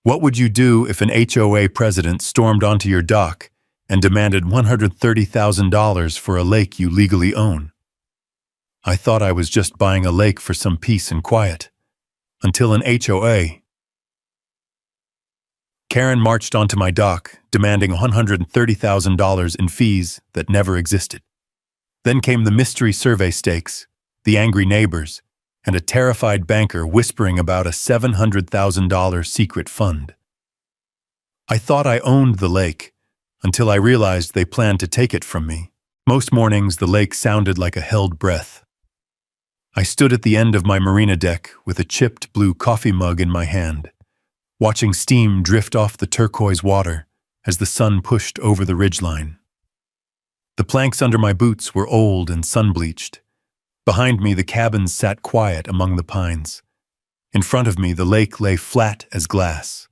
What would you do if an HOA president stormed onto your dock and demanded $130,000 for a lake you legally own? I thought I was just buying a lake for some peace and quiet. Until an HOA. Karen marched onto my dock, demanding $130,000 in fees that never existed. Then came the mystery survey stakes, the angry neighbors, and a terrified banker whispering about a $700,000 secret fund. I thought I owned the lake, until I realized they planned to take it from me. Most mornings, the lake sounded like a held breath. I stood at the end of my marina deck with a chipped blue coffee mug in my hand, watching steam drift off the turquoise water as the sun pushed over the ridgeline. The planks under my boots were old and sun-bleached. Behind me, the cabins sat quiet among the pines. In front of me, the lake lay flat as glass.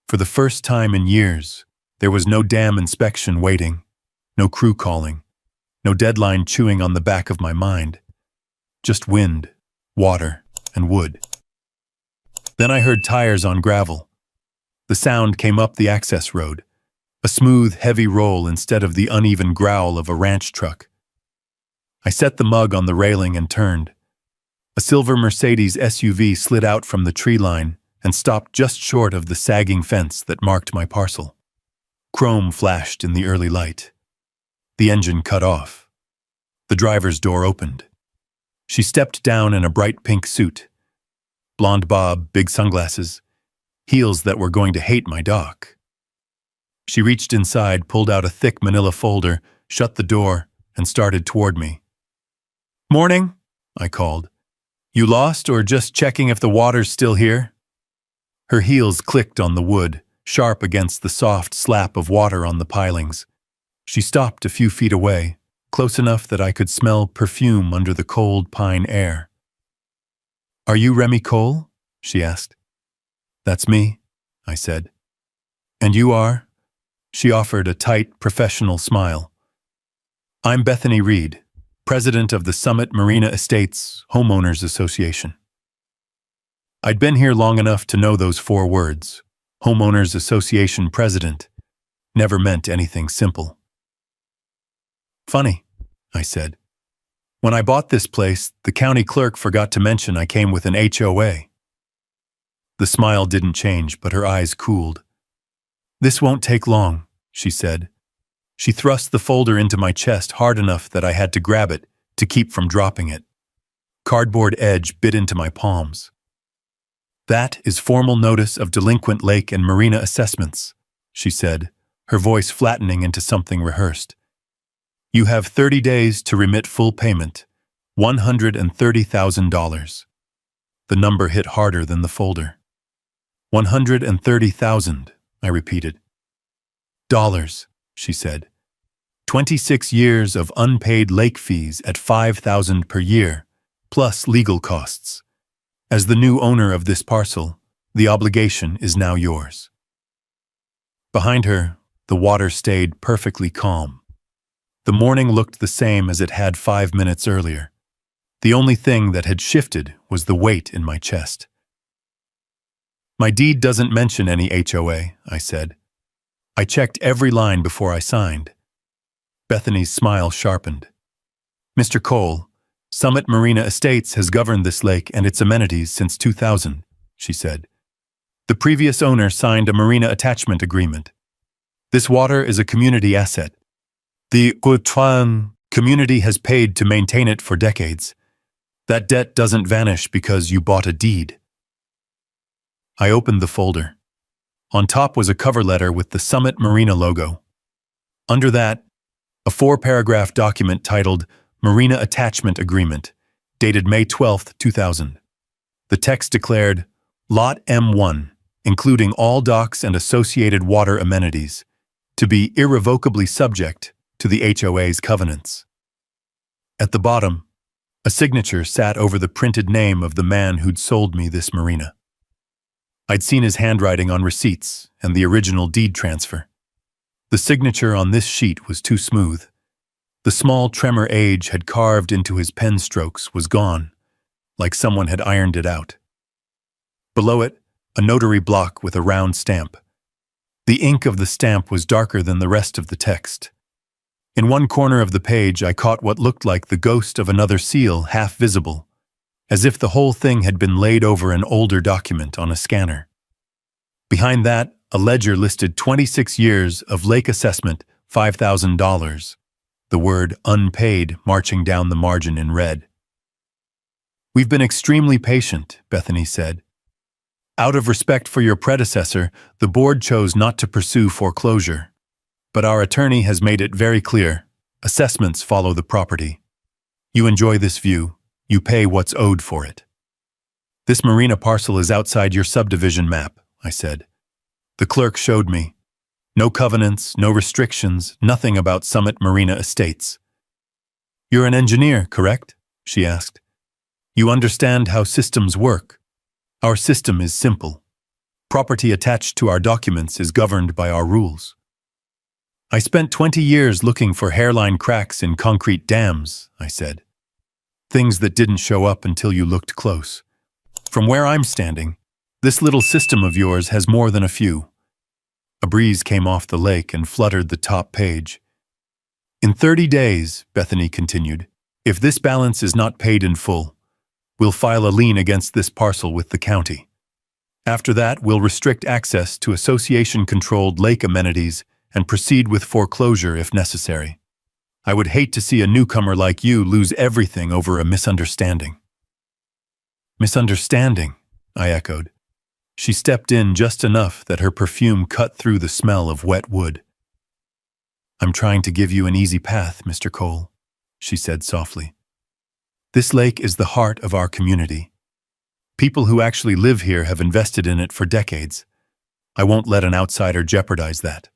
For the first time in years, there was no dam inspection waiting, no crew calling, no deadline chewing on the back of my mind. Just wind, water, and wood. Then I heard tires on gravel. The sound came up the access road, a smooth, heavy roll instead of the uneven growl of a ranch truck. I set the mug on the railing and turned. A silver Mercedes SUV slid out from the tree line and stopped just short of the sagging fence that marked my parcel. Chrome flashed in the early light. The engine cut off. The driver's door opened. She stepped down in a bright pink suit. Blonde bob, big sunglasses, heels that were going to hate my dock. She reached inside, pulled out a thick manila folder, shut the door, and started toward me. "Morning," I called. "You lost or just checking if the water's still here?" Her heels clicked on the wood, sharp against the soft slap of water on the pilings. She stopped a few feet away, close enough that I could smell perfume under the cold pine air. "Are you Remy Cole?" she asked. "That's me," I said. "And you are?" She offered a tight, professional smile. "I'm Bethany Reed, president of the Summit Marina Estates Homeowners Association." I'd been here long enough to know those 4 words, Homeowners Association President, never meant anything simple. "Funny," I said. "When I bought this place, the county clerk forgot to mention I came with an HOA." The smile didn't change, but her eyes cooled. "This won't take long," she said. She thrust the folder into my chest hard enough that I had to grab it to keep from dropping it. Cardboard edge bit into my palms. "That is formal notice of delinquent lake and marina assessments," she said, her voice flattening into something rehearsed. "You have 30 days to remit full payment, $130,000. The number hit harder than the folder. $130,000, I repeated. "Dollars," she said. 26 years of unpaid lake fees at $5,000 per year, plus legal costs. As the new owner of this parcel, the obligation is now yours." Behind her, the water stayed perfectly calm. The morning looked the same as it had 5 minutes earlier. The only thing that had shifted was the weight in my chest. "My deed doesn't mention any HOA," I said. "I checked every line before I signed." Bethany's smile sharpened. "Mr. Cole, Summit Marina Estates has governed this lake and its amenities since 2000, she said. "The previous owner signed a marina attachment agreement. This water is a community asset. The Gutuan community has paid to maintain it for decades. That debt doesn't vanish because you bought a deed." I opened the folder. On top was a cover letter with the Summit Marina logo. Under that, a 4-paragraph document titled Marina Attachment Agreement, dated May 12, 2000. The text declared, Lot M1, including all docks and associated water amenities, to be irrevocably subject to the HOA's covenants. At the bottom, a signature sat over the printed name of the man who'd sold me this marina. I'd seen his handwriting on receipts and the original deed transfer. The signature on this sheet was too smooth. The small tremor age had carved into his pen strokes was gone, like someone had ironed it out. Below it, a notary block with a round stamp. The ink of the stamp was darker than the rest of the text. In one corner of the page, I caught what looked like the ghost of another seal, half visible, as if the whole thing had been laid over an older document on a scanner. Behind that, a ledger listed 26 years of lake assessment, $5,000, the word unpaid marching down the margin in red. "We've been extremely patient," Bethany said. "Out of respect for your predecessor, the board chose not to pursue foreclosure. But our attorney has made it very clear, assessments follow the property. You enjoy this view, you pay what's owed for it." "This marina parcel is outside your subdivision map," I said. The clerk showed me. No covenants, no restrictions, nothing about Summit Marina Estates. "You're an engineer, correct?" she asked. "You understand how systems work. Our system is simple. Property attached to our documents is governed by our rules." "I spent 20 years looking for hairline cracks in concrete dams," I said. "Things that didn't show up until you looked close. From where I'm standing, this little system of yours has more than a few." A breeze came off the lake and fluttered the top page. "In 30 days, Bethany continued, if this balance is not paid in full, we'll file a lien against this parcel with the county. After that, we'll restrict access to association-controlled lake amenities and proceed with foreclosure if necessary. I would hate to see a newcomer like you lose everything over a misunderstanding." "Misunderstanding," I echoed. She stepped in just enough that her perfume cut through the smell of wet wood. "I'm trying to give you an easy path, Mr. Cole," she said softly. "This lake is the heart of our community. People who actually live here have invested in it for decades. I won't let an outsider jeopardize that."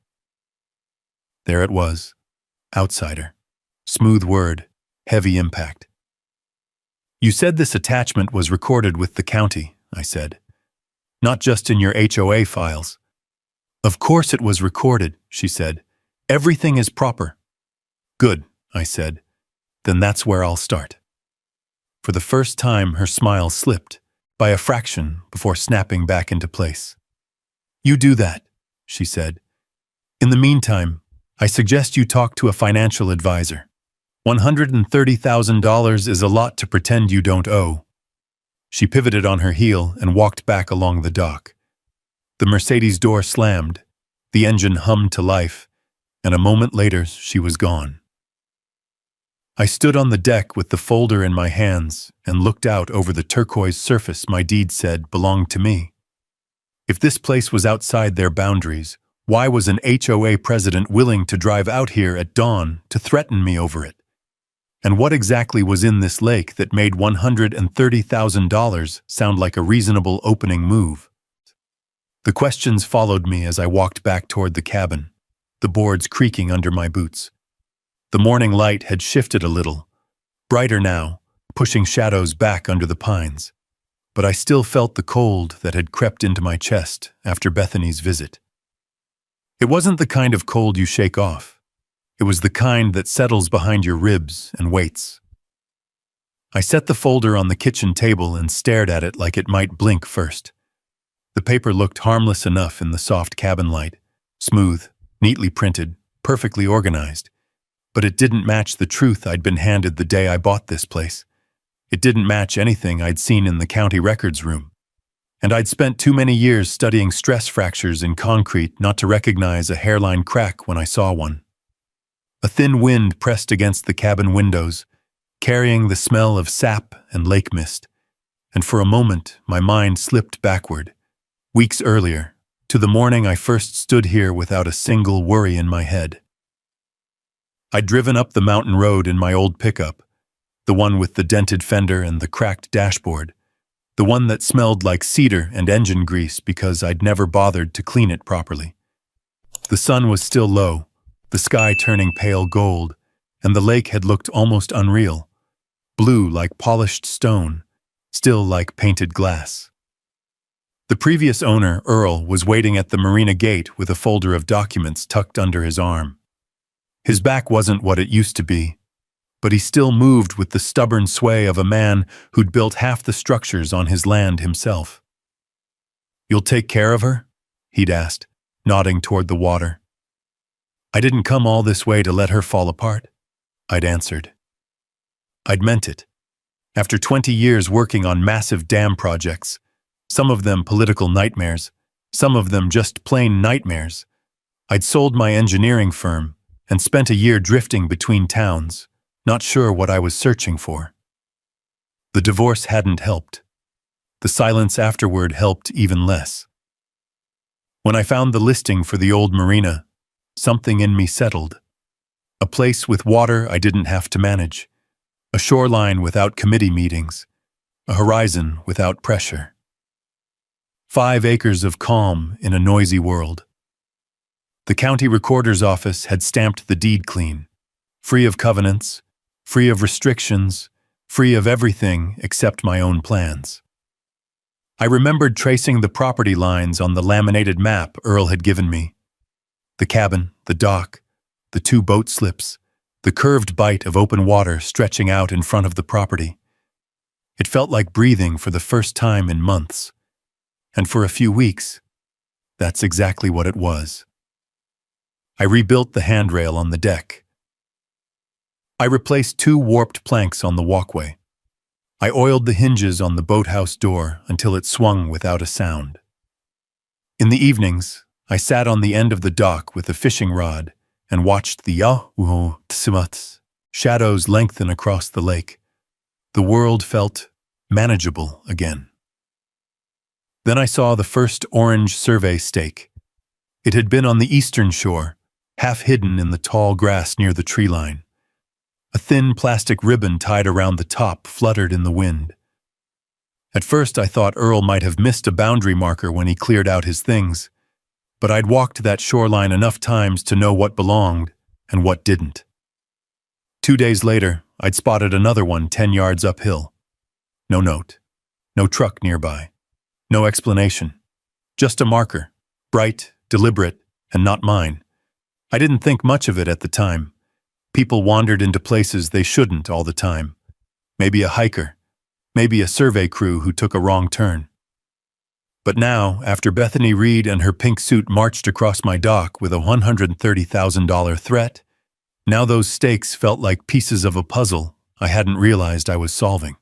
There it was. Outsider. Smooth word. Heavy impact. "You said this attachment was recorded with the county," I said. "Not just in your HOA files." "Of course it was recorded," she said. "Everything is proper." "Good," I said. "Then that's where I'll start." For the first time, her smile slipped, by a fraction, before snapping back into place. "You do that," she said. "In the meantime, I suggest you talk to a financial advisor. $130,000 is a lot to pretend you don't owe." She pivoted on her heel and walked back along the dock. The Mercedes door slammed, the engine hummed to life, and a moment later she was gone. I stood on the deck with the folder in my hands and looked out over the turquoise surface my deed said belonged to me. If this place was outside their boundaries, why was an HOA president willing to drive out here at dawn to threaten me over it? And what exactly was in this lake that made $130,000 sound like a reasonable opening move? The questions followed me as I walked back toward the cabin, the boards creaking under my boots. The morning light had shifted a little, brighter now, pushing shadows back under the pines. But I still felt the cold that had crept into my chest after Bethany's visit. It wasn't the kind of cold you shake off. It was the kind that settles behind your ribs and waits. I set the folder on the kitchen table and stared at it like it might blink first. The paper looked harmless enough in the soft cabin light, smooth, neatly printed, perfectly organized. But it didn't match the truth I'd been handed the day I bought this place. It didn't match anything I'd seen in the county records room. And I'd spent too many years studying stress fractures in concrete not to recognize a hairline crack when I saw one. A thin wind pressed against the cabin windows, carrying the smell of sap and lake mist. And for a moment, my mind slipped backward, weeks earlier, to the morning I first stood here without a single worry in my head. I'd driven up the mountain road in my old pickup, the one with the dented fender and the cracked dashboard, the one that smelled like cedar and engine grease because I'd never bothered to clean it properly. The sun was still low, the sky turning pale gold, and the lake had looked almost unreal, blue like polished stone, still like painted glass. The previous owner, Earl, was waiting at the marina gate with a folder of documents tucked under his arm. His back wasn't what it used to be, but he still moved with the stubborn sway of a man who'd built half the structures on his land himself. You'll take care of her? He'd asked, nodding toward the water. I didn't come all this way to let her fall apart, I'd answered. I'd meant it. After 20 years working on massive dam projects, some of them political nightmares, some of them just plain nightmares, I'd sold my engineering firm and spent a year drifting between towns, not sure what I was searching for. The divorce hadn't helped. The silence afterward helped even less. When I found the listing for the old marina, something in me settled. A place with water I didn't have to manage, a shoreline without committee meetings, a horizon without pressure. 5 acres of calm in a noisy world. The county recorder's office had stamped the deed clean, free of covenants, free of restrictions, free of everything except my own plans. I remembered tracing the property lines on the laminated map Earl had given me. The cabin, the dock, the 2 boat slips, the curved bight of open water stretching out in front of the property. It felt like breathing for the first time in months. And for a few weeks, that's exactly what it was. I rebuilt the handrail on the deck. I replaced 2 warped planks on the walkway. I oiled the hinges on the boathouse door until it swung without a sound. In the evenings, I sat on the end of the dock with a fishing rod and watched the shadows lengthen across the lake. The world felt manageable again. Then I saw the first orange survey stake. It had been on the eastern shore, half hidden in the tall grass near the tree line. A thin plastic ribbon tied around the top fluttered in the wind. At first I thought Earl might have missed a boundary marker when he cleared out his things, but I'd walked that shoreline enough times to know what belonged and what didn't. 2 days later, I'd spotted another one 10 yards uphill. No note, no truck nearby, no explanation, just a marker, bright, deliberate, and not mine. I didn't think much of it at the time. People wandered into places they shouldn't all the time. Maybe a hiker, maybe a survey crew who took a wrong turn. But now, after Bethany Reed and her pink suit marched across my dock with a $130,000 threat, now those stakes felt like pieces of a puzzle I hadn't realized I was solving.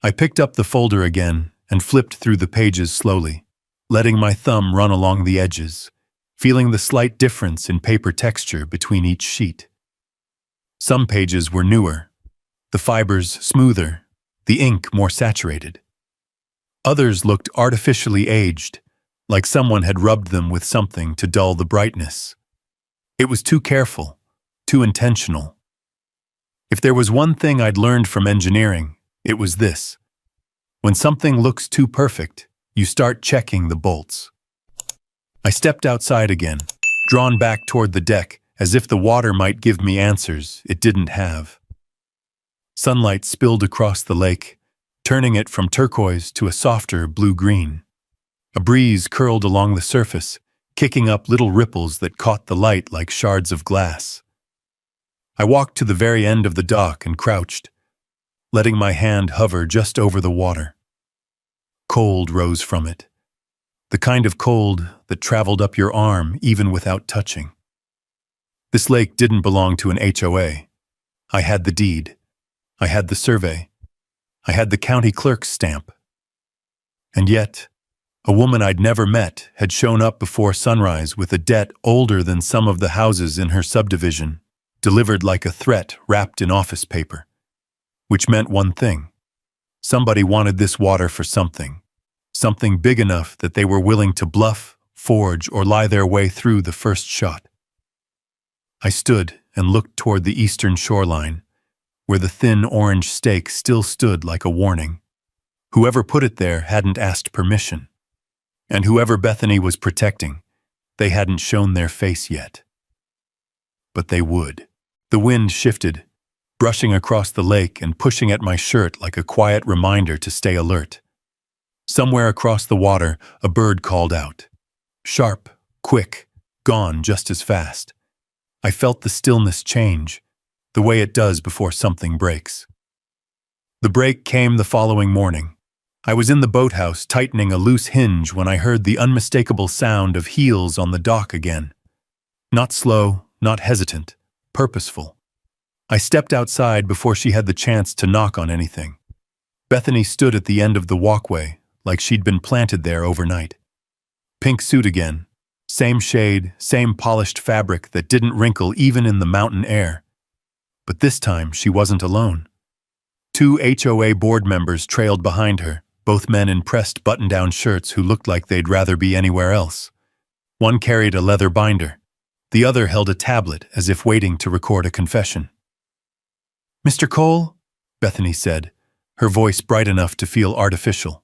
I picked up the folder again and flipped through the pages slowly, letting my thumb run along the edges, feeling the slight difference in paper texture between each sheet. Some pages were newer, the fibers smoother, the ink more saturated. Others looked artificially aged, like someone had rubbed them with something to dull the brightness. It was too careful, too intentional. If there was one thing I'd learned from engineering, it was this. When something looks too perfect, you start checking the bolts. I stepped outside again, drawn back toward the deck, as if the water might give me answers it didn't have. Sunlight spilled across the lake, turning it from turquoise to a softer blue-green. A breeze curled along the surface, kicking up little ripples that caught the light like shards of glass. I walked to the very end of the dock and crouched, letting my hand hover just over the water. Cold rose from it, the kind of cold that traveled up your arm even without touching. This lake didn't belong to an HOA. I had the deed. I had the survey. I had the county clerk's stamp. And yet, a woman I'd never met had shown up before sunrise with a debt older than some of the houses in her subdivision, delivered like a threat wrapped in office paper. Which meant one thing. Somebody wanted this water for something. Something big enough that they were willing to bluff, forge, or lie their way through the first shot. I stood and looked toward the eastern shoreline, where the thin orange stake still stood like a warning. Whoever put it there hadn't asked permission. And whoever Bethany was protecting, they hadn't shown their face yet. But they would. The wind shifted, brushing across the lake and pushing at my shirt like a quiet reminder to stay alert. Somewhere across the water, a bird called out. Sharp, quick, gone just as fast. I felt the stillness change, the way it does before something breaks. The break came the following morning, I was in the boathouse tightening a loose hinge when I heard the unmistakable sound of heels on the dock again. Not slow, not hesitant, purposeful. I stepped outside before she had the chance to knock on anything. Bethany stood at the end of the walkway, like she'd been planted there overnight. Pink suit again, same shade, same polished fabric that didn't wrinkle even in the mountain air. But this time she wasn't alone. 2 HOA board members trailed behind her, both men in pressed button-down shirts who looked like they'd rather be anywhere else. One carried a leather binder. The other held a tablet as if waiting to record a confession. "Mr. Cole," Bethany said, her voice bright enough to feel artificial.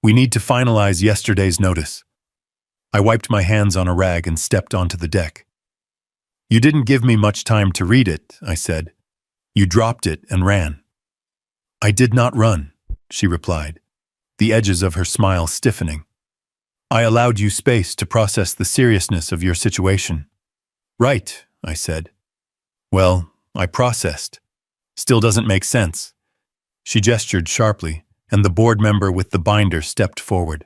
"We need to finalize yesterday's notice." I wiped my hands on a rag and stepped onto the deck. "You didn't give me much time to read it," I said. "You dropped it and ran." "I did not run," she replied, the edges of her smile stiffening. "I allowed you space to process the seriousness of your situation." "Right," I said. "Well, I processed. Still doesn't make sense." She gestured sharply, and the board member with the binder stepped forward.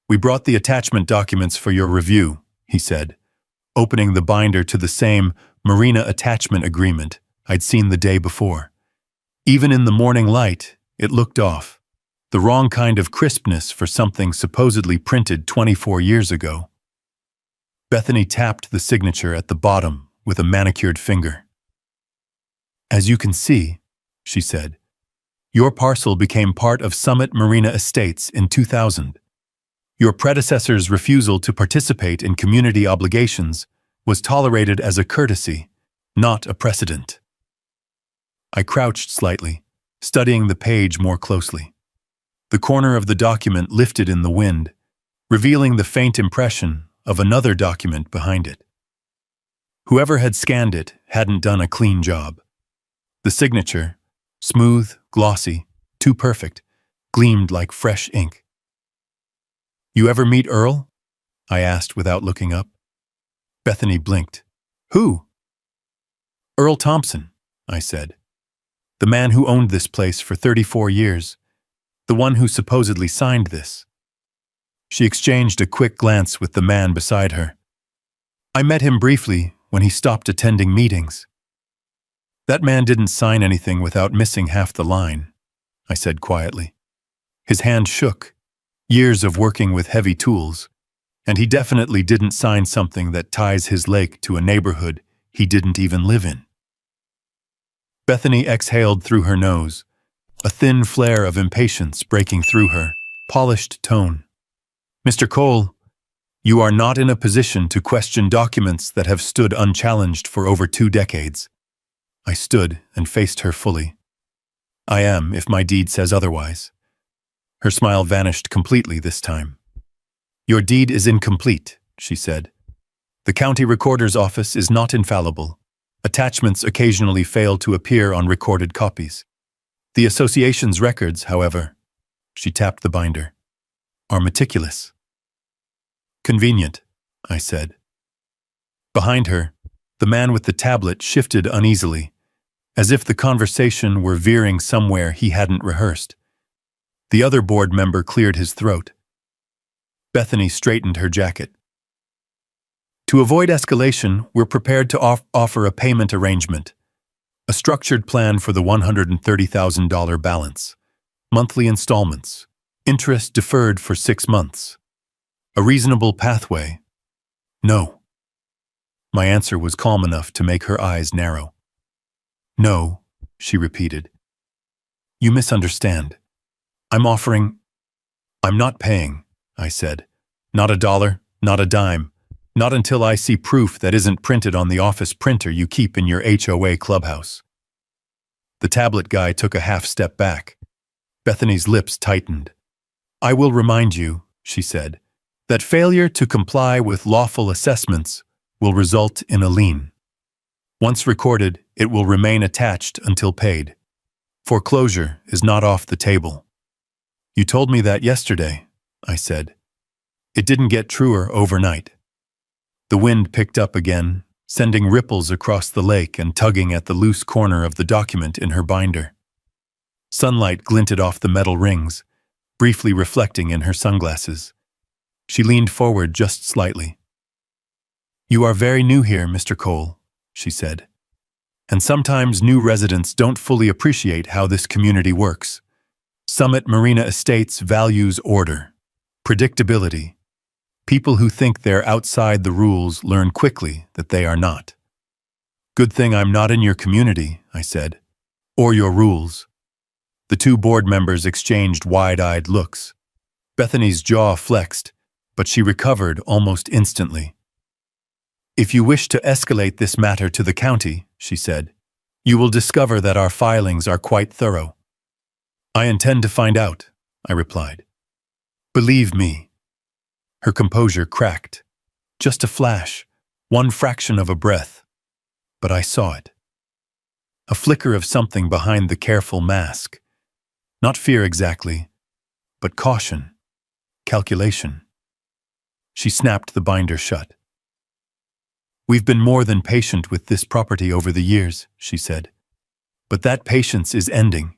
"We brought the attachment documents for your review," he said, opening the binder to the same marina attachment agreement I'd seen the day before. Even in the morning light, it looked off, the wrong kind of crispness for something supposedly printed 24 years ago. Bethany tapped the signature at the bottom with a manicured finger. "As you can see," she said, "your parcel became part of Summit Marina Estates in 2000. Your predecessor's refusal to participate in community obligations was tolerated as a courtesy, not a precedent." I crouched slightly, studying the page more closely. The corner of the document lifted in the wind, revealing the faint impression of another document behind it. Whoever had scanned it hadn't done a clean job. The signature, smooth, glossy, too perfect, gleamed like fresh ink. "You ever meet Earl?" I asked without looking up. Bethany blinked. "Who?" "Earl Thompson," I said. "The man who owned this place for 34 years. The one who supposedly signed this." She exchanged a quick glance with the man beside her. "I met him briefly when he stopped attending meetings." "That man didn't sign anything without missing half the line," I said quietly. His hand shook, years of working with heavy tools, and he definitely didn't sign something that ties his lake to a neighborhood he didn't even live in. Bethany exhaled through her nose, a thin flare of impatience breaking through her polished tone. "Mr. Cole, you are not in a position to question documents that have stood unchallenged for over 2 decades. I stood and faced her fully. "I am, if my deed says otherwise." Her smile vanished completely this time. "Your deed is incomplete," she said. "The county recorder's office is not infallible. Attachments occasionally fail to appear on recorded copies. The association's records, however," she tapped the binder, "are meticulous." "Convenient," I said. Behind her, the man with the tablet shifted uneasily, as if the conversation were veering somewhere he hadn't rehearsed. The other board member cleared his throat. Bethany straightened her jacket. "To avoid escalation, we're prepared to offer a payment arrangement. A structured plan for the $130,000 balance. Monthly installments. Interest deferred for 6 months. A reasonable pathway." "No." My answer was calm enough to make her eyes narrow. "No," she repeated. "You misunderstand. I'm not paying," I said. "Not a dollar, not a dime. Not until I see proof that isn't printed on the office printer you keep in your HOA clubhouse." The tablet guy took a half step back. Bethany's lips tightened. "I will remind you," she said, "that failure to comply with lawful assessments will result in a lien. Once recorded, it will remain attached until paid. Foreclosure is not off the table." "You told me that yesterday," I said. "It didn't get truer overnight." The wind picked up again, sending ripples across the lake and tugging at the loose corner of the document in her binder. Sunlight glinted off the metal rings, briefly reflecting in her sunglasses. She leaned forward just slightly. "You are very new here, Mr. Cole," she said. "And sometimes new residents don't fully appreciate how this community works. Summit Marina Estates values order, predictability. People who think they're outside the rules learn quickly that they are not." "Good thing I'm not in your community," I said. "Or your rules." The two board members exchanged wide-eyed looks. Bethany's jaw flexed, but she recovered almost instantly. "If you wish to escalate this matter to the county," she said, "you will discover that our filings are quite thorough." "I intend to find out," I replied. "Believe me." Her composure cracked. Just a flash, one fraction of a breath. But I saw it. A flicker of something behind the careful mask. Not fear exactly, but caution, calculation. She snapped the binder shut. "We've been more than patient with this property over the years," she said. "But that patience is ending.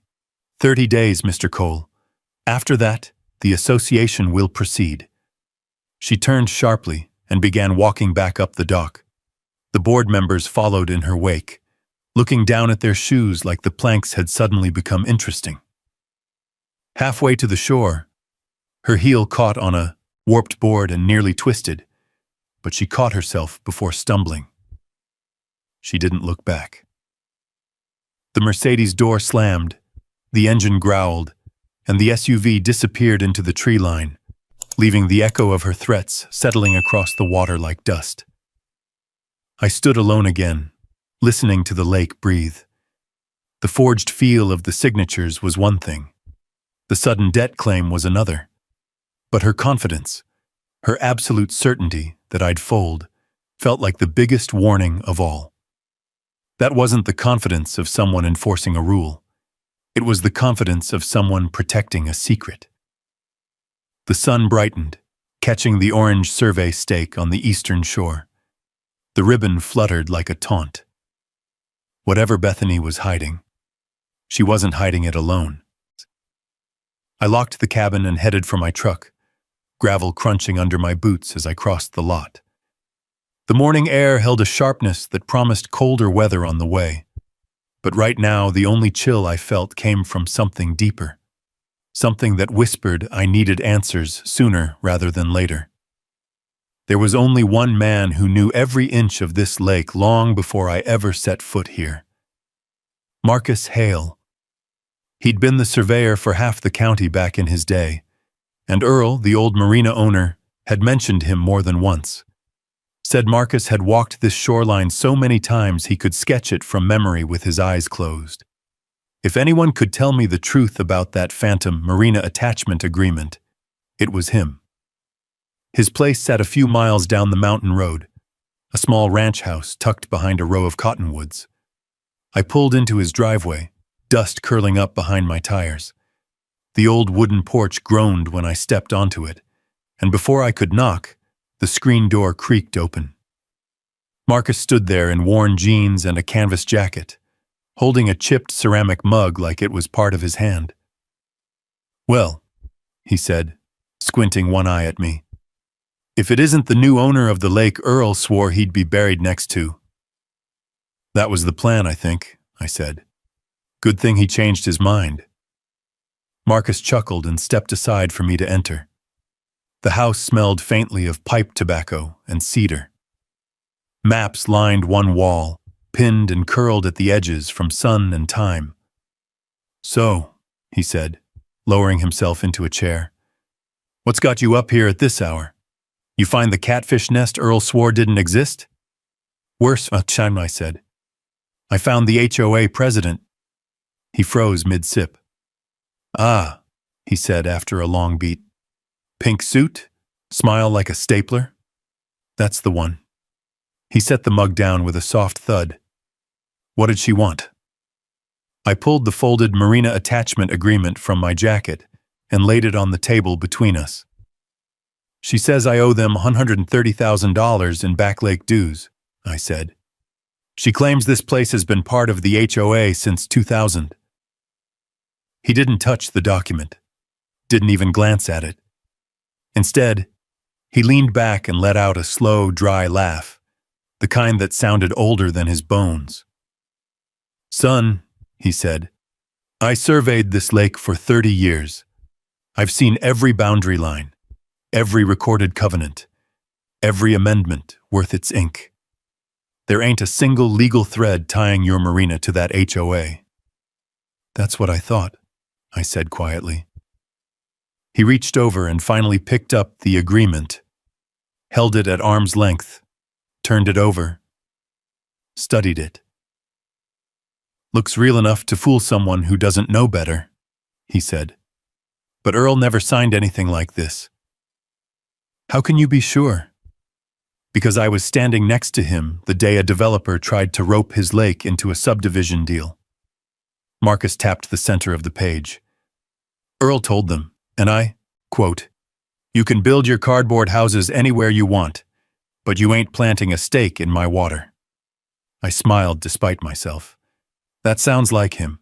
30 days, Mr. Cole. After that, the association will proceed." She turned sharply and began walking back up the dock. The board members followed in her wake, looking down at their shoes like the planks had suddenly become interesting. Halfway to the shore, her heel caught on a warped board and nearly twisted, but she caught herself before stumbling. She didn't look back. The Mercedes door slammed, the engine growled, and the SUV disappeared into the tree line, leaving the echo of her threats settling across the water like dust. I stood alone again, listening to the lake breathe. The forged feel of the signatures was one thing. The sudden debt claim was another. But her confidence, her absolute certainty that I'd fold, felt like the biggest warning of all. That wasn't the confidence of someone enforcing a rule. It was the confidence of someone protecting a secret. The sun brightened, catching the orange survey stake on the eastern shore. The ribbon fluttered like a taunt. Whatever Bethany was hiding, she wasn't hiding it alone. I locked the cabin and headed for my truck, gravel crunching under my boots as I crossed the lot. The morning air held a sharpness that promised colder weather on the way. But right now, the only chill I felt came from something deeper. Something that whispered I needed answers sooner rather than later. There was only one man who knew every inch of this lake long before I ever set foot here. Marcus Hale. He'd been the surveyor for half the county back in his day, and Earl, the old marina owner, had mentioned him more than once. Said Marcus had walked this shoreline so many times he could sketch it from memory with his eyes closed. If anyone could tell me the truth about that phantom marina attachment agreement, it was him. His place sat a few miles down the mountain road, a small ranch house tucked behind a row of cottonwoods. I pulled into his driveway, dust curling up behind my tires. The old wooden porch groaned when I stepped onto it, and before I could knock, the screen door creaked open. Marcus stood there in worn jeans and a canvas jacket, holding a chipped ceramic mug like it was part of his hand. "Well," he said, squinting one eye at me, "if it isn't the new owner of the lake Earl swore he'd be buried next to." "That was the plan, I think," I said. "Good thing he changed his mind." Marcus chuckled and stepped aside for me to enter. The house smelled faintly of pipe tobacco and cedar. Maps lined one wall, pinned and curled at the edges from sun and time. "So," he said, lowering himself into a chair, "what's got you up here at this hour? You find the catfish nest Earl swore didn't exist?" "Worse, Chime," I said. "I found the HOA president." He froze mid-sip. "Ah," he said after a long beat. "Pink suit? Smile like a stapler?" "That's the one." He set the mug down with a soft thud. "What did she want?" I pulled the folded marina attachment agreement from my jacket and laid it on the table between us. "She says I owe them $130,000 in Back Lake dues," I said. "She claims this place has been part of the HOA since 2000. He didn't touch the document, didn't even glance at it. Instead, he leaned back and let out a slow, dry laugh, the kind that sounded older than his bones. "Son," he said, "I surveyed this lake for 30 years. I've seen every boundary line, every recorded covenant, every amendment worth its ink. There ain't a single legal thread tying your marina to that HOA." "That's what I thought," I said quietly. He reached over and finally picked up the agreement, held it at arm's length, turned it over, studied it. "Looks real enough to fool someone who doesn't know better," he said. "But Earl never signed anything like this." "How can you be sure?" "Because I was standing next to him the day a developer tried to rope his lake into a subdivision deal." Marcus tapped the center of the page. "Earl told them, and I, quote, 'You can build your cardboard houses anywhere you want, but you ain't planting a stake in my water.'" I smiled despite myself. That sounds like him.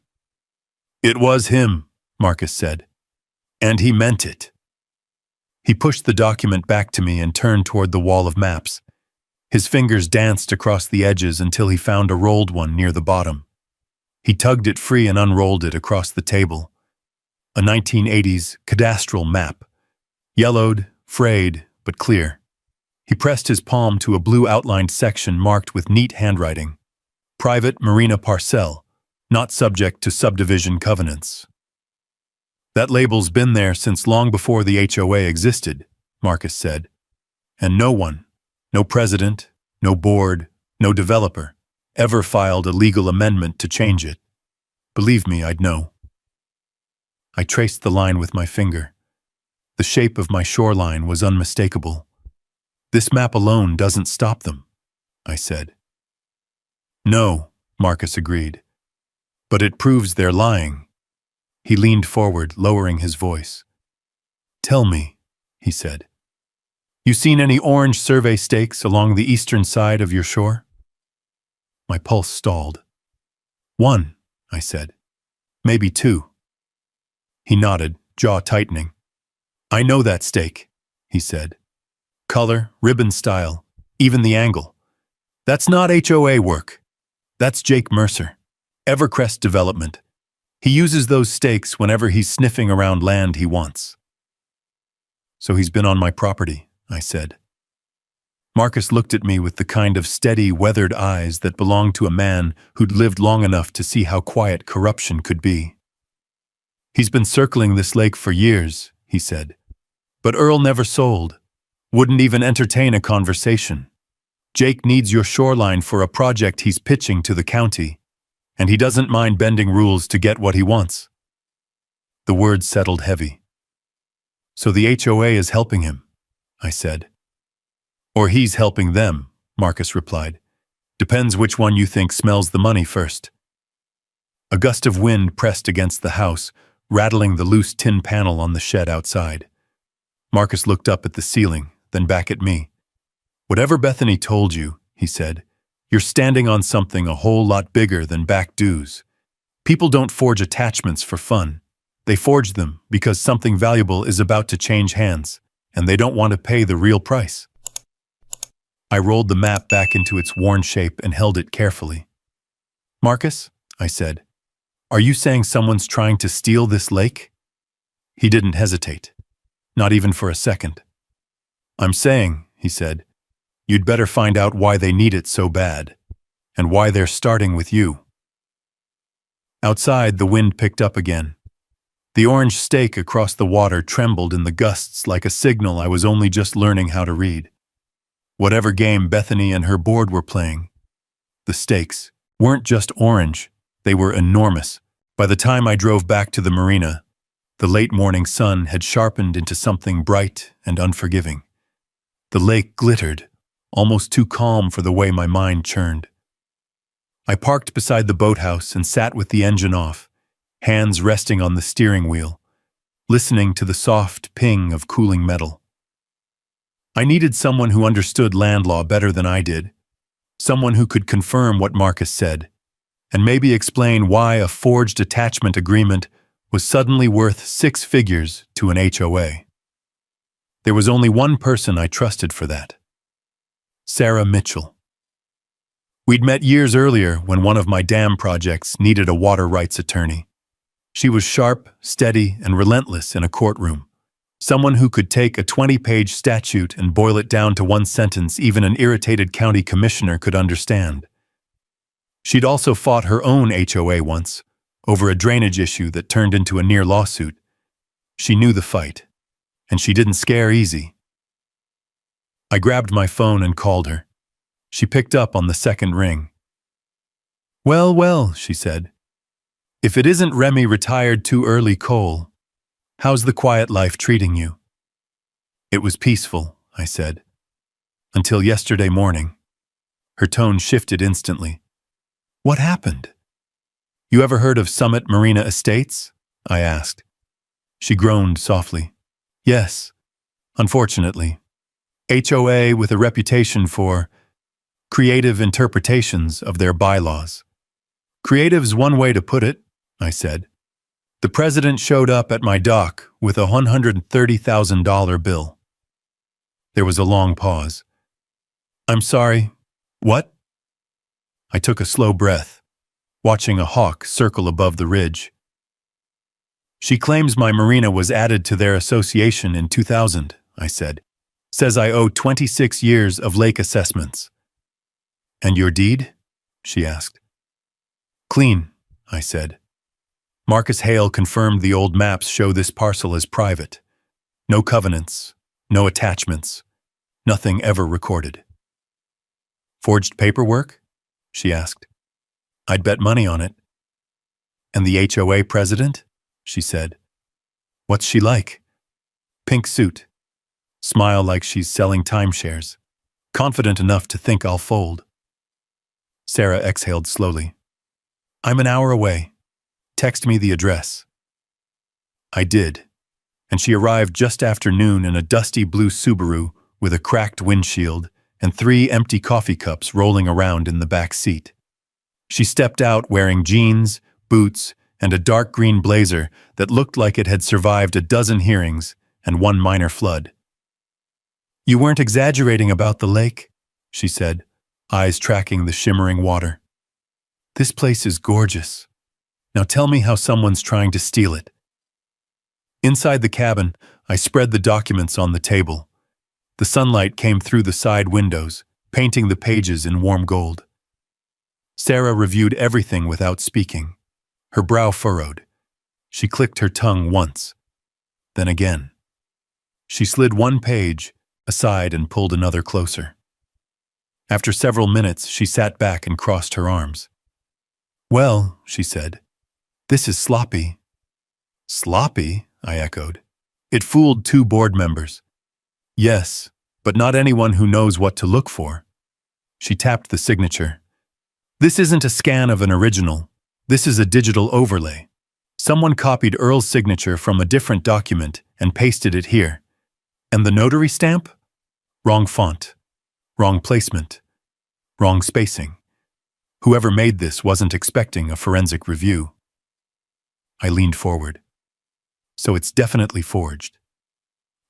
"It was him," Marcus said. "And he meant it." He pushed the document back to me and turned toward the wall of maps. His fingers danced across the edges until he found a rolled one near the bottom. He tugged it free and unrolled it across the table. A 1980s cadastral map. Yellowed, frayed, but clear. He pressed his palm to a blue outlined section marked with neat handwriting. "Private marina parcel, not subject to subdivision covenants." "That label's been there since long before the HOA existed," Marcus said. "And no one, no president, no board, no developer, ever filed a legal amendment to change it. Believe me, I'd know." I traced the line with my finger. The shape of my shoreline was unmistakable. "This map alone doesn't stop them," I said. "No," Marcus agreed. "But it proves they're lying." He leaned forward, lowering his voice. "Tell me," he said, "you seen any orange survey stakes along the eastern side of your shore?" My pulse stalled. "One," I said. "Maybe two." He nodded, jaw tightening. "I know that stake," he said. "Color, ribbon style, even the angle. That's not HOA work. That's Jake Mercer, Evercrest Development. He uses those stakes whenever he's sniffing around land he wants." "So he's been on my property," I said. Marcus looked at me with the kind of steady, weathered eyes that belonged to a man who'd lived long enough to see how quiet corruption could be. "He's been circling this lake for years," he said. "But Earl never sold. Wouldn't even entertain a conversation. Jake needs your shoreline for a project he's pitching to the county, and he doesn't mind bending rules to get what he wants." The words settled heavy. "So the HOA is helping him," I said. "Or he's helping them," Marcus replied. "Depends which one you think smells the money first." A gust of wind pressed against the house, rattling the loose tin panel on the shed outside. Marcus looked up at the ceiling, then back at me. "Whatever Bethany told you," he said, "you're standing on something a whole lot bigger than back dues. People don't forge attachments for fun. They forge them because something valuable is about to change hands, and they don't want to pay the real price." I rolled the map back into its worn shape and held it carefully. "Marcus," I said, "are you saying someone's trying to steal this lake?" He didn't hesitate, not even for a second. "I'm saying," he said, "you'd better find out why they need it so bad, and why they're starting with you." Outside, the wind picked up again. The orange stake across the water trembled in the gusts like a signal I was only just learning how to read. Whatever game Bethany and her board were playing, the stakes weren't just orange, they were enormous. By the time I drove back to the marina, the late morning sun had sharpened into something bright and unforgiving. The lake glittered, almost too calm for the way my mind churned. I parked beside the boathouse and sat with the engine off, hands resting on the steering wheel, listening to the soft ping of cooling metal. I needed someone who understood land law better than I did, someone who could confirm what Marcus said, and maybe explain why a forged attachment agreement was suddenly worth 6 figures to an HOA. There was only one person I trusted for that. Sarah Mitchell. We'd met years earlier when one of my dam projects needed a water rights attorney. She was sharp, steady, and relentless in a courtroom. Someone who could take a 20-page statute and boil it down to one sentence even an irritated county commissioner could understand. She'd also fought her own HOA once, over a drainage issue that turned into a near lawsuit. She knew the fight, and she didn't scare easy. I grabbed my phone and called her. She picked up on the second ring. "Well, well," she said. "If it isn't Remy retired too early Cole, how's the quiet life treating you?" "It was peaceful," I said. "Until yesterday morning." Her tone shifted instantly. "What happened?" "You ever heard of Summit Marina Estates?" I asked. She groaned softly. "Yes, unfortunately. HOA with a reputation for creative interpretations of their bylaws." "Creative's one way to put it," I said. "The president showed up at my dock with a $130,000 bill." There was a long pause. "I'm sorry, what?" I took a slow breath, watching a hawk circle above the ridge. "She claims my marina was added to their association in 2000, I said. "Says I owe 26 years of lake assessments." "And your deed?" she asked. "Clean," I said. "Marcus Hale confirmed the old maps show this parcel as private. No covenants, no attachments, nothing ever recorded." "Forged paperwork?" she asked. "I'd bet money on it." "And the HOA president?" she said. "What's she like?" "Pink suit. Smile like she's selling timeshares. Confident enough to think I'll fold." Sarah exhaled slowly. "I'm an hour away. Text me the address." I did, and she arrived just after noon in a dusty blue Subaru with a cracked windshield and 3 empty coffee cups rolling around in the back seat. She stepped out wearing jeans, boots, and a dark green blazer that looked like it had survived a dozen hearings and 1 minor flood. "You weren't exaggerating about the lake," she said, eyes tracking the shimmering water. "This place is gorgeous. Now tell me how someone's trying to steal it." Inside the cabin, I spread the documents on the table. The sunlight came through the side windows, painting the pages in warm gold. Sarah reviewed everything without speaking. Her brow furrowed. She clicked her tongue once, then again. She slid 1 page aside and pulled another closer. After several minutes, she sat back and crossed her arms. "Well," she said, "this is sloppy." "Sloppy?" I echoed. "It fooled 2 board members." "Yes, but not anyone who knows what to look for." She tapped the signature. "This isn't a scan of an original. This is a digital overlay. Someone copied Earl's signature from a different document and pasted it here. And the notary stamp? Wrong font. Wrong placement. Wrong spacing. Whoever made this wasn't expecting a forensic review." I leaned forward. "So it's definitely forged."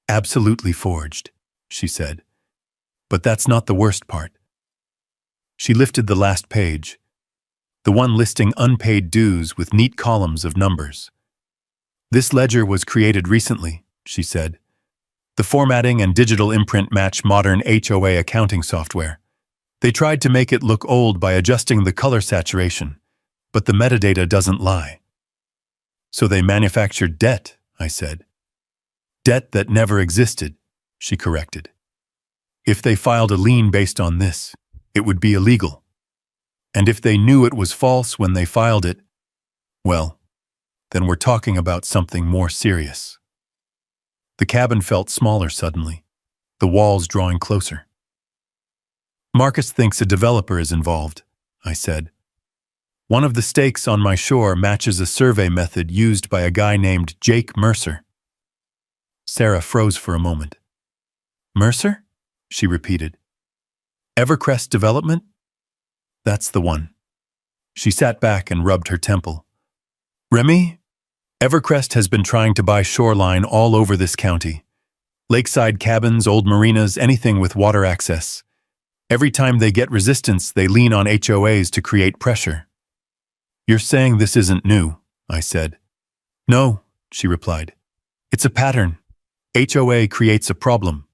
"Absolutely forged," she said. "But that's not the worst part." She lifted the last page, the one listing unpaid dues with neat columns of numbers. "This ledger was created recently," she said. "The formatting and digital imprint match modern HOA accounting software. They tried to make it look old by adjusting the color saturation, but the metadata doesn't lie." "So they manufactured debt," I said. "Debt that never existed," she corrected. "If they filed a lien based on this, it would be illegal. And if they knew it was false when they filed it, well, then we're talking about something more serious." The cabin felt smaller suddenly, the walls drawing closer. "Marcus thinks a developer is involved," I said. "One of the stakes on my shore matches a survey method used by a guy named Jake Mercer." Sarah froze for a moment. "Mercer?" she repeated. "Evercrest Development?" "That's the one." She sat back and rubbed her temple. "Remy? Evercrest has been trying to buy shoreline all over this county. Lakeside cabins, old marinas, anything with water access. Every time they get resistance, they lean on HOAs to create pressure. You're saying this isn't new, I said. No, she replied. It's a pattern. HOA creates a problem.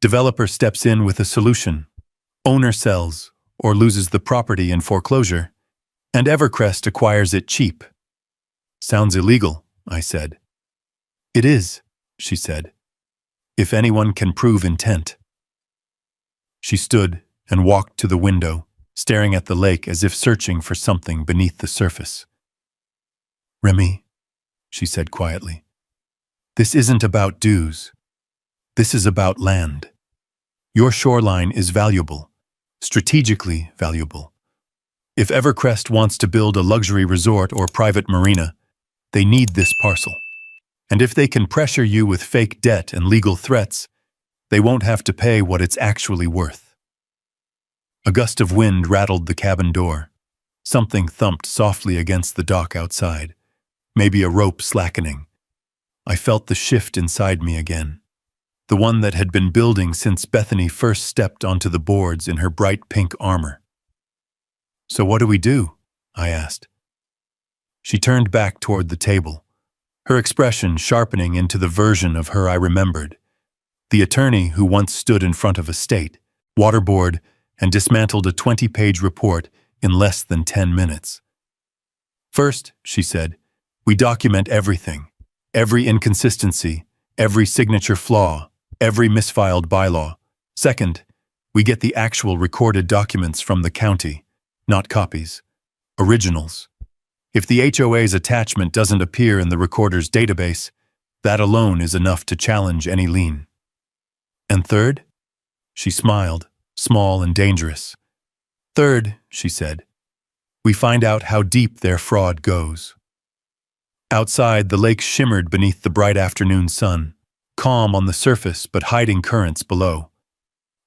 Developer steps in with a solution. Owner sells or loses the property in foreclosure, and Evercrest acquires it cheap. Sounds illegal, I said. It is, she said. If anyone can prove intent. She stood and walked to the window, staring at the lake as if searching for something beneath the surface. Remy, she said quietly, this isn't about dues. This is about land. Your shoreline is valuable, strategically valuable. If Evercrest wants to build a luxury resort or private marina, they need this parcel. And if they can pressure you with fake debt and legal threats, they won't have to pay what it's actually worth. A gust of wind rattled the cabin door. Something thumped softly against the dock outside, maybe a rope slackening. I felt the shift inside me again, the one that had been building since Bethany first stepped onto the boards in her bright pink armor. So what do we do? I asked. She turned back toward the table, her expression sharpening into the version of her I remembered, the attorney who once stood in front of a state, water board, and dismantled a 20-page report in less than 10 minutes. First, she said, we document everything, every inconsistency, every signature flaw, every misfiled bylaw. Second, we get the actual recorded documents from the county, not copies, originals. If the HOA's attachment doesn't appear in the recorder's database, that alone is enough to challenge any lien. And third? She smiled, small and dangerous. Third, she said, we find out how deep their fraud goes. Outside, the lake shimmered beneath the bright afternoon sun, calm on the surface but hiding currents below.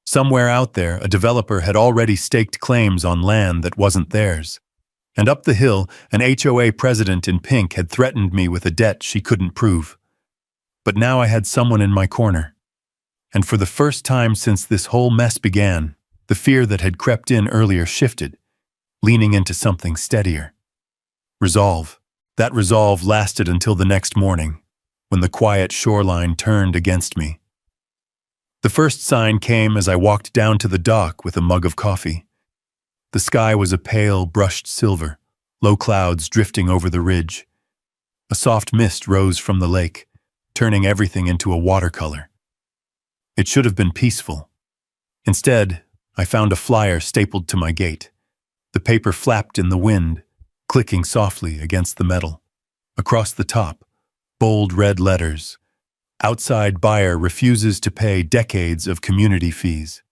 Somewhere out there, a developer had already staked claims on land that wasn't theirs. And up the hill, an HOA president in pink had threatened me with a debt she couldn't prove. But now I had someone in my corner. And for the first time since this whole mess began, the fear that had crept in earlier shifted, leaning into something steadier. Resolve. That resolve lasted until the next morning, when the quiet shoreline turned against me. The first sign came as I walked down to the dock with a mug of coffee. The sky was a pale, brushed silver, low clouds drifting over the ridge. A soft mist rose from the lake, turning everything into a watercolor. It should have been peaceful. Instead, I found a flyer stapled to my gate. The paper flapped in the wind, clicking softly against the metal. Across the top, bold red letters. Outside buyer refuses to pay decades of community fees.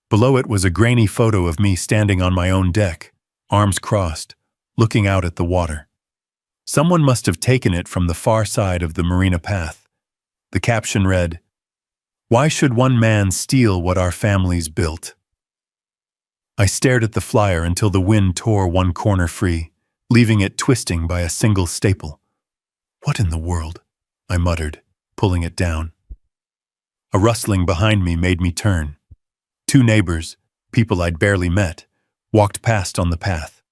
Below it was a grainy photo of me standing on my own deck, arms crossed, looking out at the water. Someone must have taken it from the far side of the marina path. The caption read, "Why should one man steal what our families built?" I stared at the flyer until the wind tore one corner free, leaving it twisting by a single staple. "What in the world?" I muttered, pulling it down. A rustling behind me made me turn. Two neighbors, people I'd barely met, walked past on the path.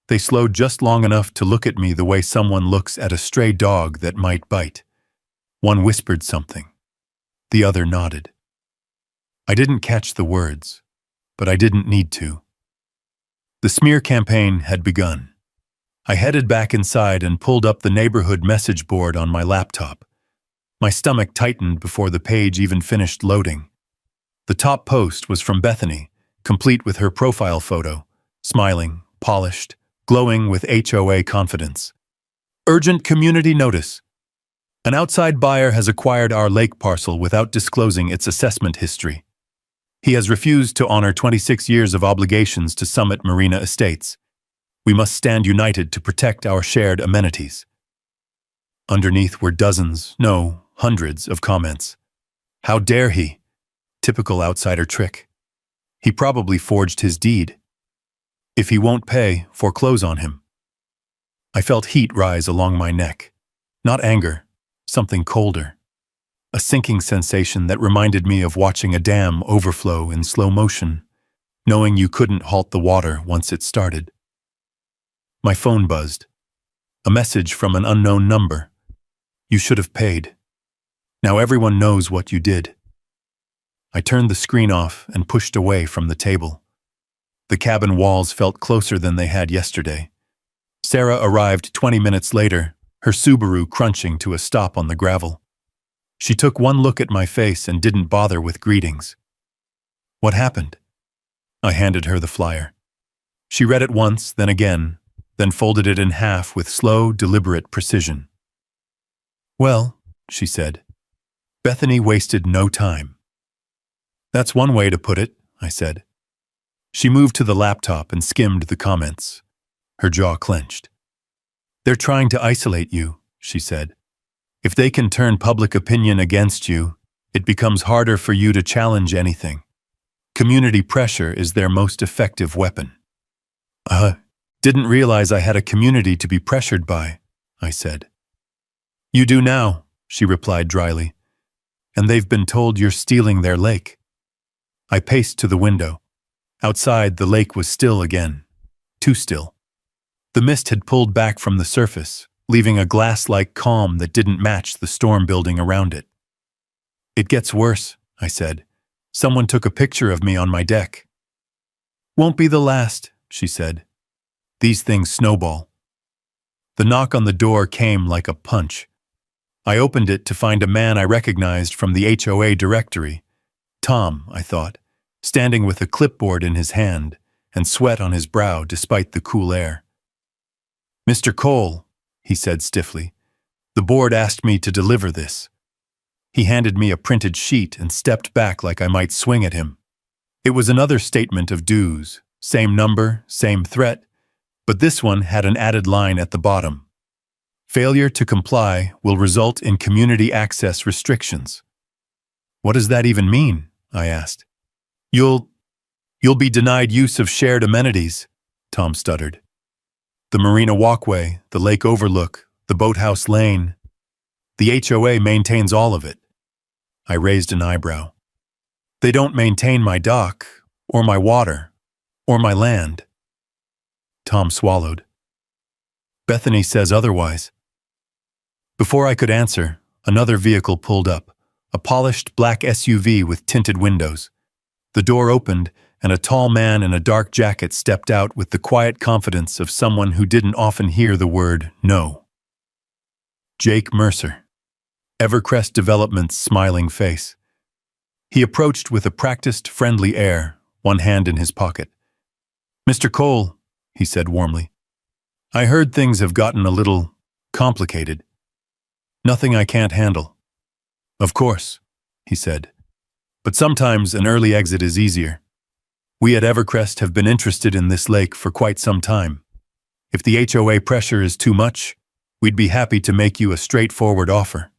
They slowed just long enough to look at me the way someone looks at a stray dog that might bite. One whispered something. The other nodded. I didn't catch the words, but I didn't need to. The smear campaign had begun. I headed back inside and pulled up the neighborhood message board on my laptop. My stomach tightened before the page even finished loading. The top post was from Bethany, complete with her profile photo, smiling, polished, glowing with HOA confidence. Urgent community notice. An outside buyer has acquired our lake parcel without disclosing its assessment history. He has refused to honor 26 years of obligations to Summit Marina Estates. We must stand united to protect our shared amenities. Underneath were dozens, no, hundreds of comments. How dare he? Typical outsider trick. He probably forged his deed. If he won't pay, foreclose on him. I felt heat rise along my neck. Not anger, something colder. A sinking sensation that reminded me of watching a dam overflow in slow motion, knowing you couldn't halt the water once it started. My phone buzzed. A message from an unknown number. You should have paid. Now everyone knows what you did. I turned the screen off and pushed away from the table. The cabin walls felt closer than they had yesterday. Sarah arrived 20 minutes later, her Subaru crunching to a stop on the gravel. She took one look at my face and didn't bother with greetings. What happened? I handed her the flyer. She read it once, then again, then folded it in half with slow, deliberate precision. Well, she said. Bethany wasted no time. That's one way to put it, I said. She moved to the laptop and skimmed the comments. Her jaw clenched. They're trying to isolate you, she said. If they can turn public opinion against you, it becomes harder for you to challenge anything. Community pressure is their most effective weapon. Didn't realize I had a community to be pressured by, I said. You do now, she replied dryly. And they've been told you're stealing their lake. I paced to the window. Outside, the lake was still again. Too still. The mist had pulled back from the surface, leaving a glass-like calm that didn't match the storm building around it. It gets worse, I said. Someone took a picture of me on my deck. Won't be the last, she said. These things snowball. The knock on the door came like a punch. I opened it to find a man I recognized from the HOA directory. Tom, I thought, standing with a clipboard in his hand and sweat on his brow despite the cool air. Mr. Cole, he said stiffly, the board asked me to deliver this. He handed me a printed sheet and stepped back like I might swing at him. It was another statement of dues, same number, same threat, but this one had an added line at the bottom. Failure to comply will result in community access restrictions. What does that even mean? I asked. You'll be denied use of shared amenities, Tom stuttered. The marina walkway, the lake overlook, the boathouse lane. The HOA maintains all of it. I raised an eyebrow. They don't maintain my dock, or my water, or my land. Tom swallowed. Bethany says otherwise. Before I could answer, another vehicle pulled up, a polished black SUV with tinted windows. The door opened, and a tall man in a dark jacket stepped out with the quiet confidence of someone who didn't often hear the word no. Jake Mercer. Evercrest Development's smiling face. He approached with a practiced, friendly air, one hand in his pocket. Mr. Cole, he said warmly, I heard things have gotten a little complicated. Nothing I can't handle. Of course, he said, but sometimes an early exit is easier. We at Evercrest have been interested in this lake for quite some time. If the HOA pressure is too much, we'd be happy to make you a straightforward offer.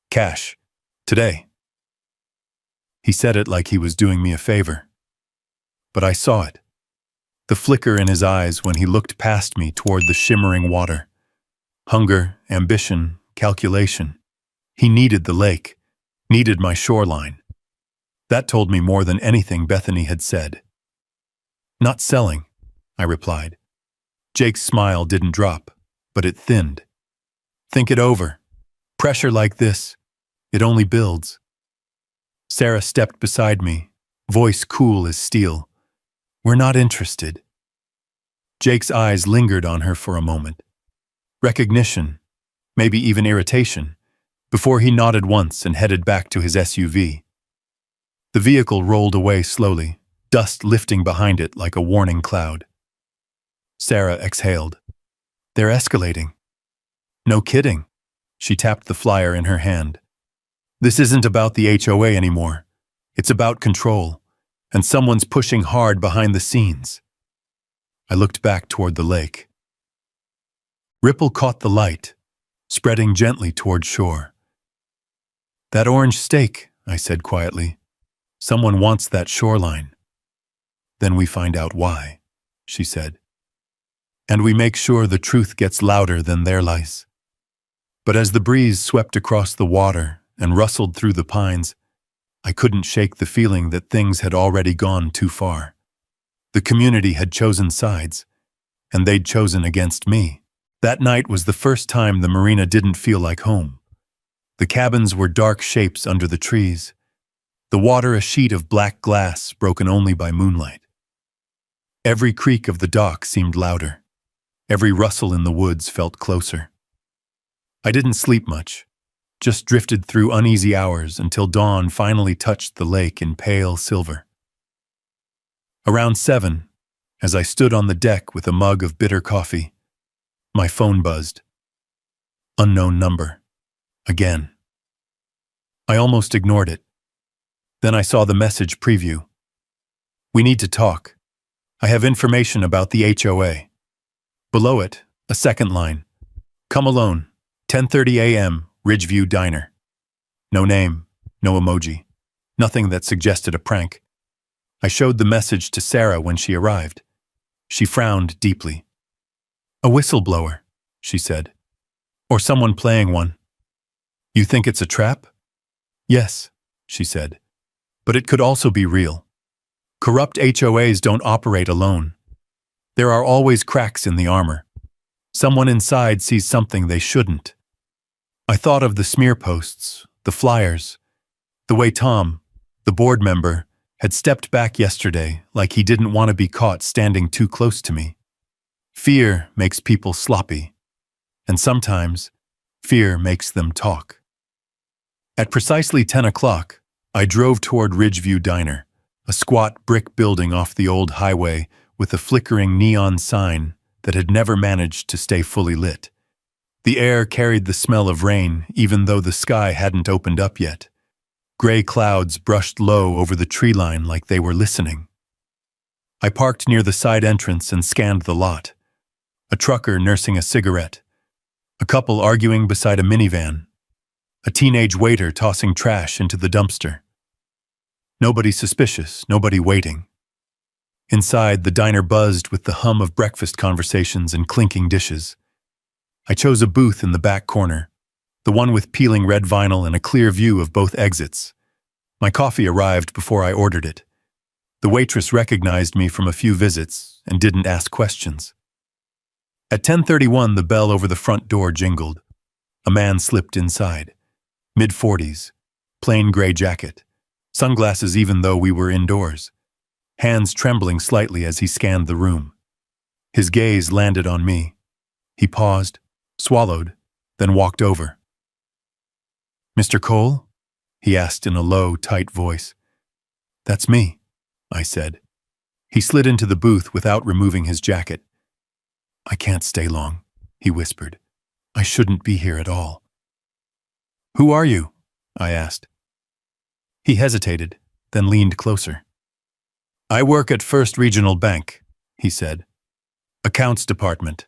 Cash. Today. He said it like he was doing me a favor. But I saw it. The flicker in his eyes when he looked past me toward the shimmering water. Hunger, ambition, calculation. He needed the lake, needed my shoreline. That told me more than anything Bethany had said. Not selling, I replied. Jake's smile didn't drop, but it thinned. Think it over. Pressure like this, it only builds. Sarah stepped beside me, voice cool as steel. We're not interested. Jake's eyes lingered on her for a moment. Recognition, maybe even irritation, before he nodded once and headed back to his SUV. The vehicle rolled away slowly, dust lifting behind it like a warning cloud. Sarah exhaled. They're escalating. No kidding. She tapped the flyer in her hand. This isn't about the HOA anymore. It's about control, and someone's pushing hard behind the scenes. I looked back toward the lake. Ripple caught the light, spreading gently toward shore. That orange stake, I said quietly. Someone wants that shoreline. Then we find out why, she said. And we make sure the truth gets louder than their lies. But as the breeze swept across the water and rustled through the pines, I couldn't shake the feeling that things had already gone too far. The community had chosen sides, and they'd chosen against me. That night was the first time the marina didn't feel like home. The cabins were dark shapes under the trees, the water a sheet of black glass broken only by moonlight. Every creak of the dock seemed louder. Every rustle in the woods felt closer. I didn't sleep much, just drifted through uneasy hours until dawn finally touched the lake in pale silver. Around 7, as I stood on the deck with a mug of bitter coffee, my phone buzzed. Unknown number. Again. I almost ignored it. Then I saw the message preview. We need to talk. I have information about the HOA. Below it, a second line. Come alone, 10:30 a.m., Ridgeview Diner. No name, no emoji, nothing that suggested a prank. I showed the message to Sarah when she arrived. She frowned deeply. A whistleblower, she said. Or someone playing one. You think it's a trap? Yes, she said. But it could also be real. Corrupt HOAs don't operate alone. There are always cracks in the armor. Someone inside sees something they shouldn't. I thought of the smear posts, the flyers, the way Tom, the board member, had stepped back yesterday like he didn't want to be caught standing too close to me. Fear makes people sloppy, and sometimes fear makes them talk. At precisely 10 o'clock, I drove toward Ridgeview Diner, a squat brick building off the old highway with a flickering neon sign that had never managed to stay fully lit. The air carried the smell of rain, even though the sky hadn't opened up yet. Gray clouds brushed low over the tree line like they were listening. I parked near the side entrance and scanned the lot. A trucker nursing a cigarette. A couple arguing beside a minivan. A teenage waiter tossing trash into the dumpster. Nobody suspicious, nobody waiting. Inside, the diner buzzed with the hum of breakfast conversations and clinking dishes. I chose a booth in the back corner, the one with peeling red vinyl and a clear view of both exits. My coffee arrived before I ordered it. The waitress recognized me from a few visits and didn't ask questions. At 10:31, the bell over the front door jingled. A man slipped inside. Mid-40s, plain gray jacket, sunglasses even though we were indoors, hands trembling slightly as he scanned the room. His gaze landed on me. He paused, swallowed, then walked over. "Mr. Cole?" he asked in a low, tight voice. "That's me," I said. He slid into the booth without removing his jacket. "I can't stay long," he whispered. "I shouldn't be here at all." "Who are you?" I asked. He hesitated, then leaned closer. "I work at First Regional Bank," he said. "Accounts Department.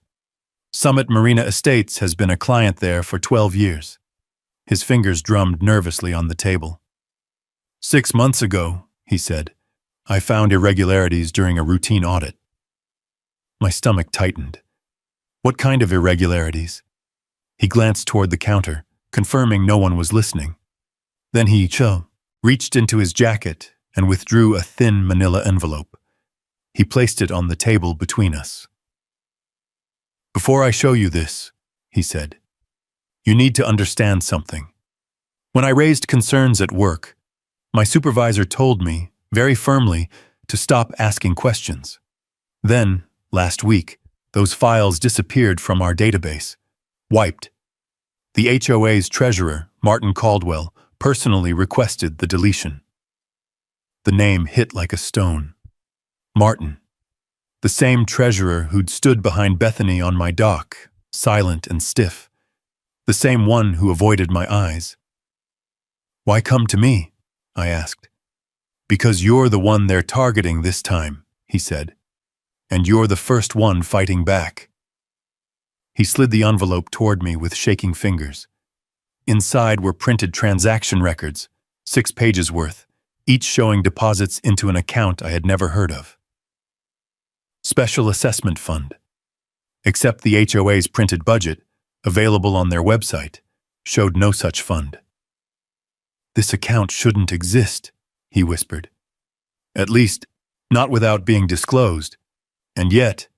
Summit Marina Estates has been a client there for 12 years. His fingers drummed nervously on the table. "6 months ago," he said, "I found irregularities during a routine audit." My stomach tightened. What kind of irregularities? He glanced toward the counter, confirming no one was listening. Then he reached into his jacket and withdrew a thin manila envelope. He placed it on the table between us. "Before I show you this," he said, "you need to understand something. When I raised concerns at work, my supervisor told me, very firmly, to stop asking questions. Then, last week, those files disappeared from our database. Wiped. The HOA's treasurer, Martin Caldwell, personally requested the deletion." The name hit like a stone. Martin. The same treasurer who'd stood behind Bethany on my dock, silent and stiff. The same one who avoided my eyes. "Why come to me?" I asked. "Because you're the one they're targeting this time," he said. "And you're the first one fighting back." He slid the envelope toward me with shaking fingers. Inside were printed transaction records, 6 pages worth, each showing deposits into an account I had never heard of. Special Assessment Fund. Except the HOA's printed budget, available on their website, showed no such fund. "This account shouldn't exist," he whispered. "At least, not without being disclosed. And yet,"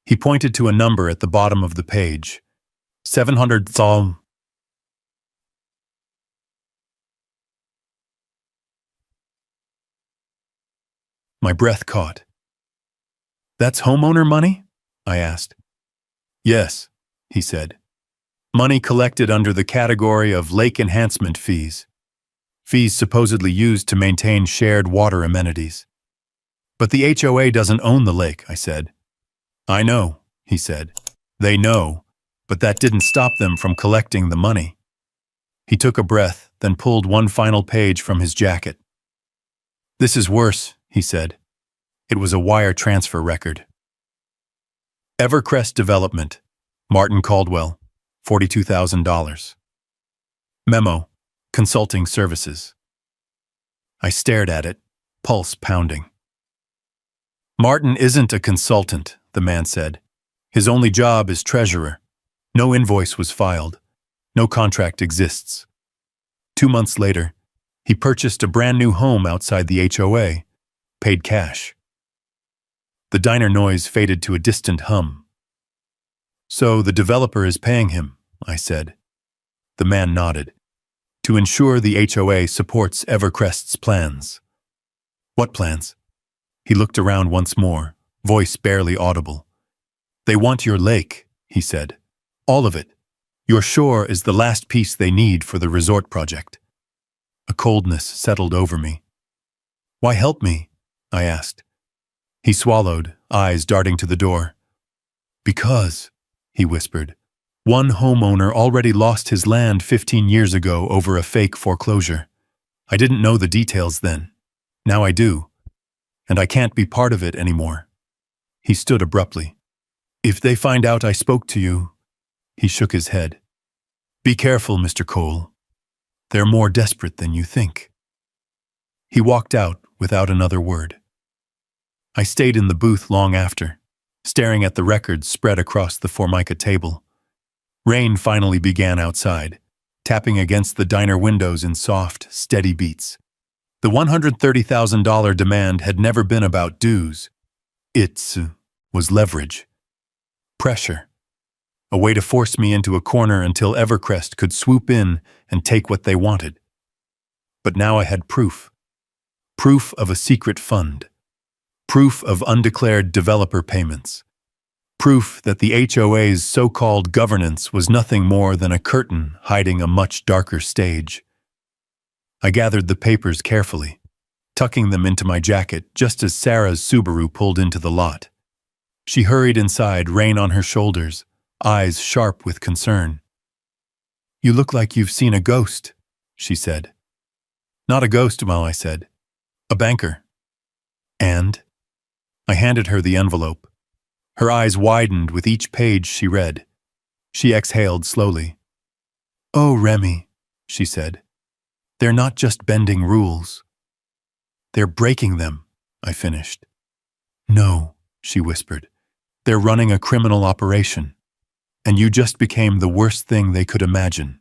he pointed to a number at the bottom of the page. 700 Psalm. My breath caught. "That's homeowner money?" I asked. "Yes," he said. "Money collected under the category of lake enhancement fees. Fees supposedly used to maintain shared water amenities." "But the HOA doesn't own the lake," I said. "I know," he said. "They know, but that didn't stop them from collecting the money." He took a breath, then pulled one final page from his jacket. "This is worse," he said. It was a wire transfer record. Evercrest Development, Martin Caldwell, $42,000. Memo, consulting services. I stared at it, pulse pounding. "Martin isn't a consultant," the man said. "His only job is treasurer. No invoice was filed. No contract exists." 2 months later, he purchased a brand new home outside the HOA, paid cash. The diner noise faded to a distant hum. "So the developer is paying him," I said. The man nodded. "To ensure the HOA supports Evercrest's plans." "What plans?" He looked around once more, voice barely audible. "They want your lake," he said. "All of it. Your shore is the last piece they need for the resort project." A coldness settled over me. "Why help me?" I asked. He swallowed, eyes darting to the door. "Because," he whispered, "one homeowner already lost his land 15 years ago over a fake foreclosure. I didn't know the details then. Now I do. And I can't be part of it anymore." He stood abruptly. "If they find out I spoke to you—" He shook his head. "Be careful, Mr. Cole. They're more desperate than you think." He walked out without another word. I stayed in the booth long after, staring at the records spread across the Formica table. Rain finally began outside, tapping against the diner windows in soft, steady beats. The $130,000 demand had never been about dues. It was leverage. Pressure. A way to force me into a corner until Evercrest could swoop in and take what they wanted. But now I had proof. Proof of a secret fund. Proof of undeclared developer payments. Proof that the HOA's so-called governance was nothing more than a curtain hiding a much darker stage. I gathered the papers carefully, tucking them into my jacket just as Sarah's Subaru pulled into the lot. She hurried inside, rein on her shoulders, eyes sharp with concern. "You look like you've seen a ghost," she said. "Not a ghost, Mal," I said. "A banker." "And?" I handed her the envelope. Her eyes widened with each page she read. She exhaled slowly. "Oh, Remy," she said. "They're not just bending rules. They're breaking them," I finished. "No," she whispered. "They're running a criminal operation. And you just became the worst thing they could imagine."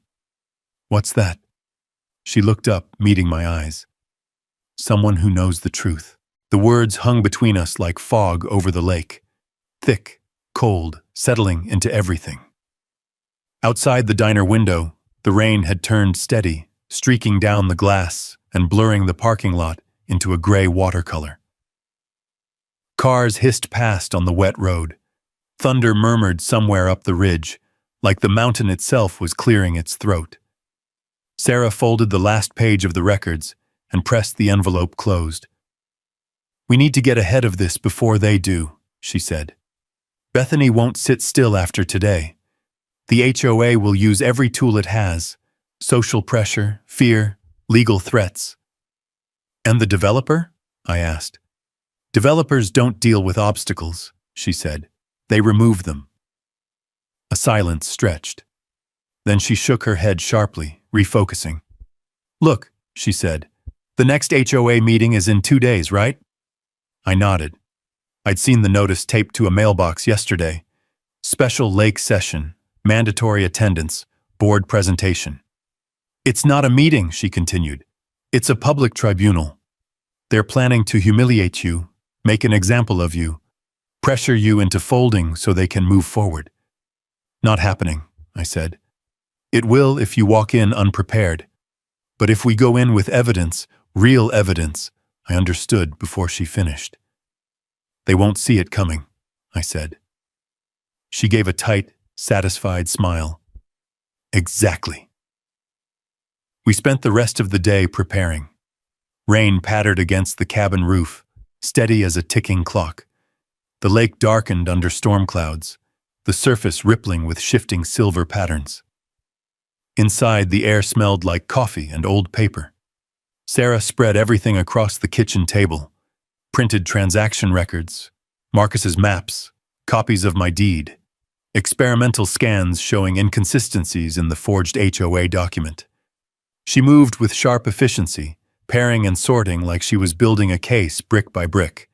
"What's that?" She looked up, meeting my eyes. "Someone who knows the truth." The words hung between us like fog over the lake. Thick, cold, settling into everything. Outside the diner window, the rain had turned steady, streaking down the glass and blurring the parking lot into a gray watercolor. Cars hissed past on the wet road. Thunder murmured somewhere up the ridge, like the mountain itself was clearing its throat. Sarah folded the last page of the records and pressed the envelope closed. "We need to get ahead of this before they do," she said. "Bethany won't sit still after today. The HOA will use every tool it has: social pressure, fear, legal threats." "And the developer?" I asked. "Developers don't deal with obstacles," she said. "They remove them." A silence stretched. Then she shook her head sharply, refocusing. "Look," she said, "the next HOA meeting is in 2 days, right?" I nodded. I'd seen the notice taped to a mailbox yesterday. Special lake session, mandatory attendance, Board presentation. It's not a meeting, she continued. It's a public tribunal. They're planning to humiliate you, make an example of you, pressure you into folding so they can move forward. Not happening, I said. It will if you walk in unprepared. But if we go in with evidence, real evidence, I understood before she finished. They won't see it coming, I said. She gave a tight, satisfied smile. Exactly. We spent the rest of the day preparing. Rain pattered against the cabin roof, steady as a ticking clock. The lake darkened under storm clouds, the surface rippling with shifting silver patterns. Inside, the air smelled like coffee and old paper. Sarah spread everything across the kitchen table. Printed transaction records, Marcus's maps, copies of my deed, experimental scans showing inconsistencies in the forged HOA document. She moved with sharp efficiency, pairing and sorting like she was building a case brick by brick.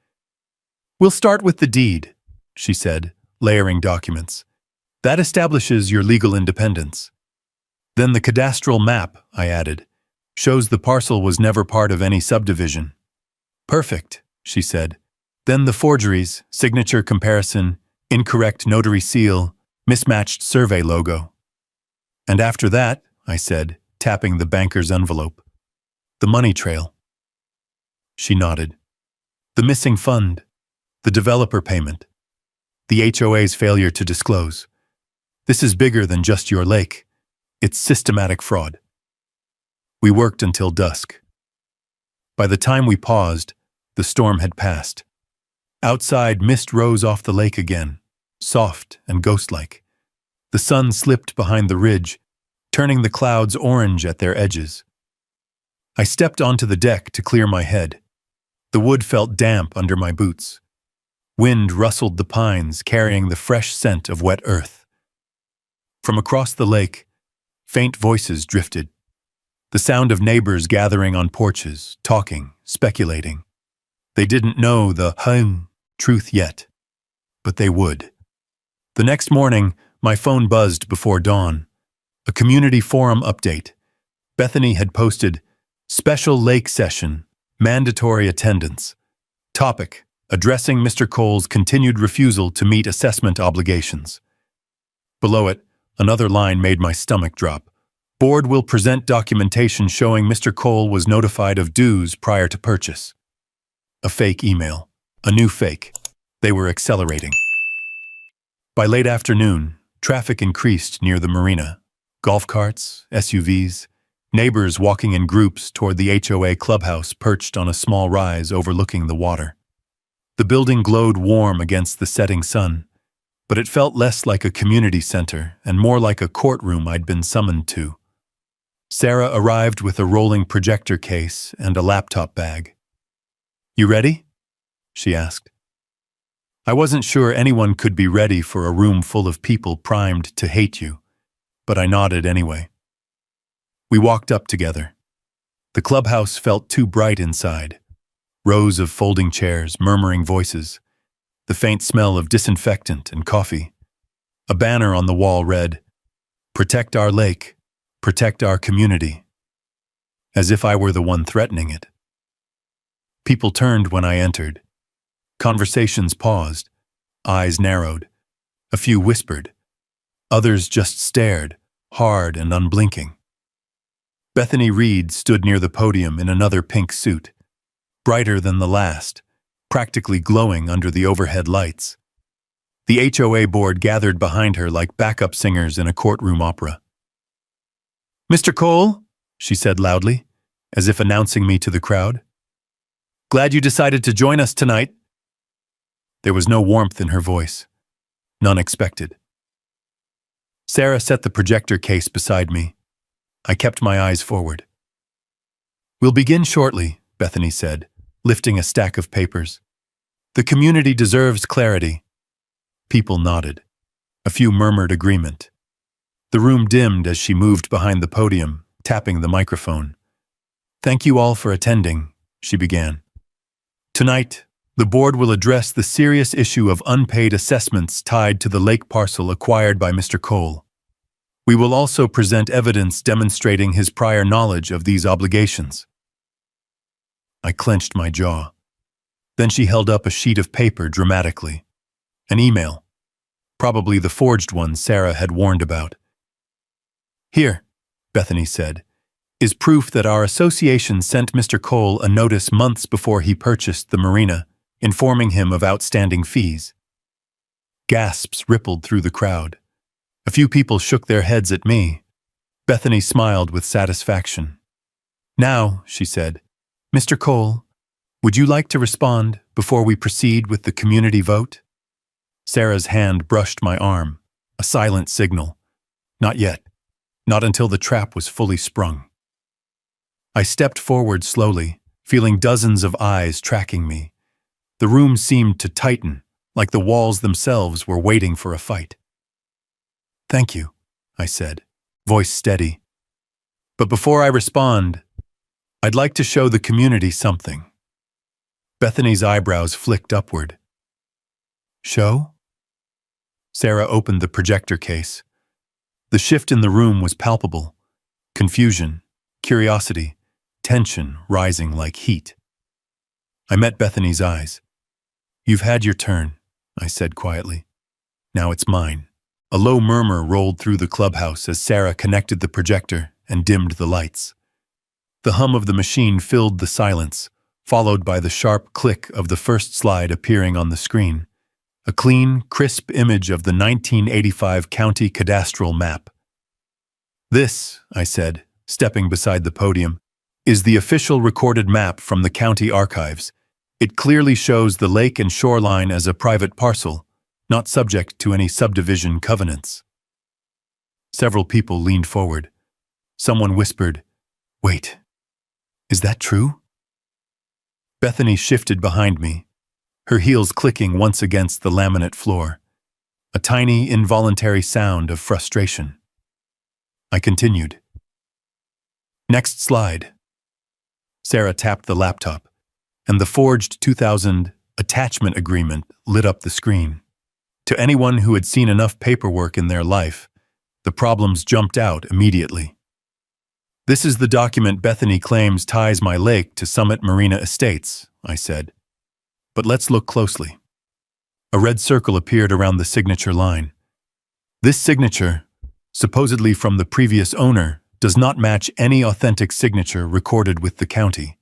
We'll start with the deed, she said, layering documents. That establishes your legal independence. Then the cadastral map, I added, shows the parcel was never part of any subdivision. Perfect, she said. Then the forgeries, signature comparison, incorrect notary seal, mismatched survey logo. And after that, I said, tapping the banker's envelope, the money trail. She nodded. The missing fund, the developer payment, the HOA's failure to disclose. This is bigger than just your lake. It's systematic fraud. We worked until dusk. By the time we paused, the storm had passed. Outside, mist rose off the lake again, soft and ghost-like. The sun slipped behind the ridge, turning the clouds orange at their edges. I stepped onto the deck to clear my head. The wood felt damp under my boots. Wind rustled the pines, carrying the fresh scent of wet earth. From across the lake, faint voices drifted. The sound of neighbors gathering on porches, talking, speculating. They didn't know the truth yet, but they would. The next morning, my phone buzzed before dawn. A community forum update. Bethany had posted, Special Lake Session, Mandatory Attendance. Topic, addressing Mr. Cole's continued refusal to meet assessment obligations. Below it, another line made my stomach drop. Board will present documentation showing Mr. Cole was notified of dues prior to purchase. A fake email. A new fake. They were accelerating. By late afternoon, traffic increased near the marina. Golf carts, SUVs, neighbors walking in groups toward the HOA clubhouse perched on a small rise overlooking the water. The building glowed warm against the setting sun, but it felt less like a community center and more like a courtroom I'd been summoned to. Sarah arrived with a rolling projector case and a laptop bag. You ready? She asked. I wasn't sure anyone could be ready for a room full of people primed to hate you, but I nodded anyway. We walked up together. The clubhouse felt too bright inside. Rows of folding chairs, murmuring voices, the faint smell of disinfectant and coffee. A banner on the wall read, Protect our lake, protect our community, as if I were the one threatening it. People turned when I entered. Conversations paused, eyes narrowed. A few whispered. Others just stared, hard and unblinking. Bethany Reed stood near the podium in another pink suit, brighter than the last, practically glowing under the overhead lights. The HOA board gathered behind her like backup singers in a courtroom opera. Mr. Cole, she said loudly, as if announcing me to the crowd. Glad you decided to join us tonight. There was no warmth in her voice, none expected. Sarah set the projector case beside me. I kept my eyes forward. We'll begin shortly, Bethany said, lifting a stack of papers. The community deserves clarity. People nodded. A few murmured agreement. The room dimmed as she moved behind the podium, tapping the microphone. Thank you all for attending, she began. Tonight, the board will address the serious issue of unpaid assessments tied to the lake parcel acquired by Mr. Cole. We will also present evidence demonstrating his prior knowledge of these obligations. I clenched my jaw. Then she held up a sheet of paper dramatically. An email. Probably the forged one Sarah had warned about. Here, Bethany said, is proof that our association sent Mr. Cole a notice months before he purchased the marina, informing him of outstanding fees. Gasps rippled through the crowd. A few people shook their heads at me. Bethany smiled with satisfaction. Now, she said, Mr. Cole, would you like to respond before we proceed with the community vote? Sarah's hand brushed my arm, a silent signal. Not yet. Not until the trap was fully sprung. I stepped forward slowly, feeling dozens of eyes tracking me. The room seemed to tighten, like the walls themselves were waiting for a fight. Thank you, I said, voice steady. But before I respond, I'd like to show the community something. Bethany's eyebrows flicked upward. Show? Sarah opened the projector case. The shift in the room was palpable. Confusion, curiosity, tension rising like heat. I met Bethany's eyes. You've had your turn, I said quietly. Now it's mine. A low murmur rolled through the clubhouse as Sarah connected the projector and dimmed the lights. The hum of the machine filled the silence, followed by the sharp click of the first slide appearing on the screen. A clean, crisp image of the 1985 county cadastral map. This, I said, stepping beside the podium, is the official recorded map from the county archives. It clearly shows the lake and shoreline as a private parcel, not subject to any subdivision covenants. Several people leaned forward. Someone whispered, "Wait, is that true?" Bethany shifted behind me, her heels clicking once against the laminate floor, a tiny, involuntary sound of frustration. I continued. Next slide. Sarah tapped the laptop, and the forged 2000 attachment agreement lit up the screen. To anyone who had seen enough paperwork in their life, the problems jumped out immediately. This is the document Bethany claims ties my lake to Summit Marina Estates, I said. But let's look closely. A red circle appeared around the signature line. This signature, supposedly from the previous owner, does not match any authentic signature recorded with the county.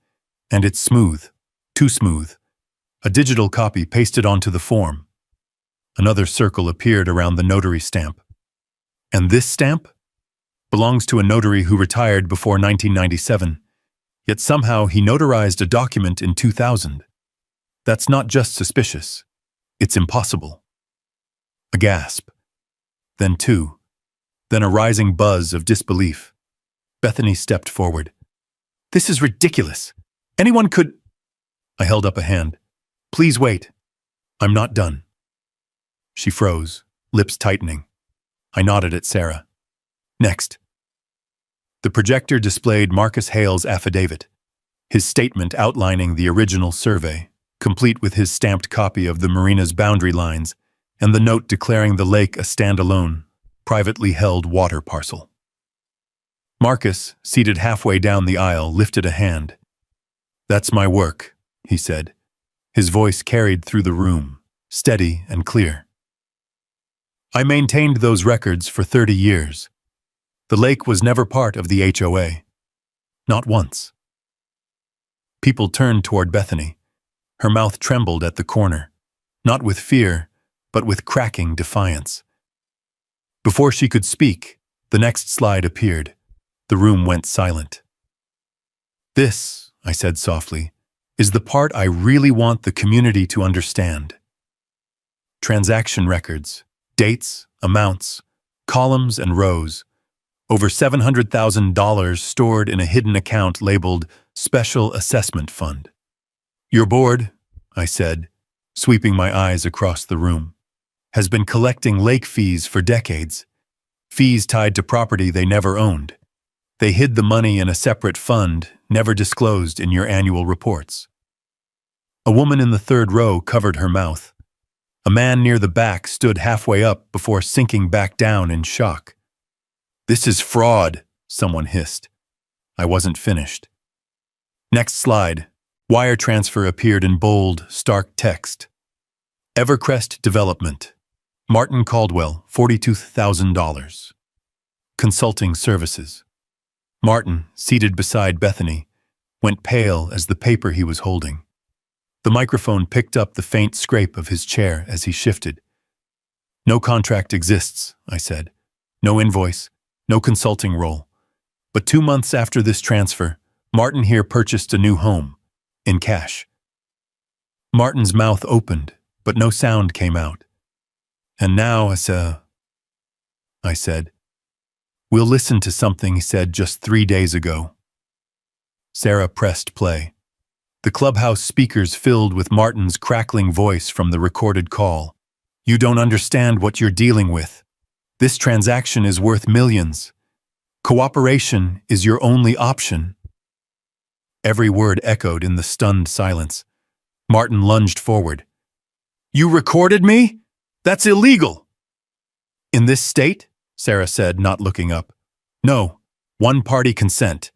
And it's smooth, too smooth. A digital copy pasted onto the form. Another circle appeared around the notary stamp. And this stamp belongs to a notary who retired before 1997, yet somehow he notarized a document in 2000. That's not just suspicious, it's impossible. A gasp. Then two. Then a rising buzz of disbelief. Bethany stepped forward. This is ridiculous. Anyone could... I held up a hand. Please wait. I'm not done. She froze, lips tightening. I nodded at Sarah. Next. The projector displayed Marcus Hale's affidavit, his statement outlining the original survey, complete with his stamped copy of the marina's boundary lines and the note declaring the lake a standalone, privately held water parcel. Marcus, seated halfway down the aisle, lifted a hand. That's my work, he said. His voice carried through the room, steady and clear. I maintained those records for 30 years. The lake was never part of the HOA. Not once. People turned toward Bethany. Her mouth trembled at the corner, not with fear, but with cracking defiance. Before she could speak, the next slide appeared. The room went silent. This, I said softly, is the part I really want the community to understand. Transaction records, dates, amounts, columns and rows. Over $700,000 stored in a hidden account labeled Special Assessment Fund. Your board, I said, sweeping my eyes across the room, has been collecting lake fees for decades. Fees tied to property they never owned. They hid the money in a separate fund, never disclosed in your annual reports. A woman in the third row covered her mouth. A man near the back stood halfway up before sinking back down in shock. "This is fraud," someone hissed. I wasn't finished. Next slide. Wire transfer appeared in bold, stark text. Evercrest Development. Martin Caldwell, $42,000. Consulting services. Martin, seated beside Bethany, went pale as the paper he was holding. The microphone picked up the faint scrape of his chair as he shifted. "No contract exists," I said. "No invoice, no consulting role. But 2 months after this transfer, Martin here purchased a new home, in cash." Martin's mouth opened, but no sound came out. "And now, I said. "We'll listen to something he said just 3 days ago." Sarah pressed play. The clubhouse speakers filled with Martin's crackling voice from the recorded call. "You don't understand what you're dealing with. This transaction is worth millions. Cooperation is your only option." Every word echoed in the stunned silence. Martin lunged forward. "You recorded me? That's illegal." "In this state?" Sarah said, not looking up. "No, one-party consent."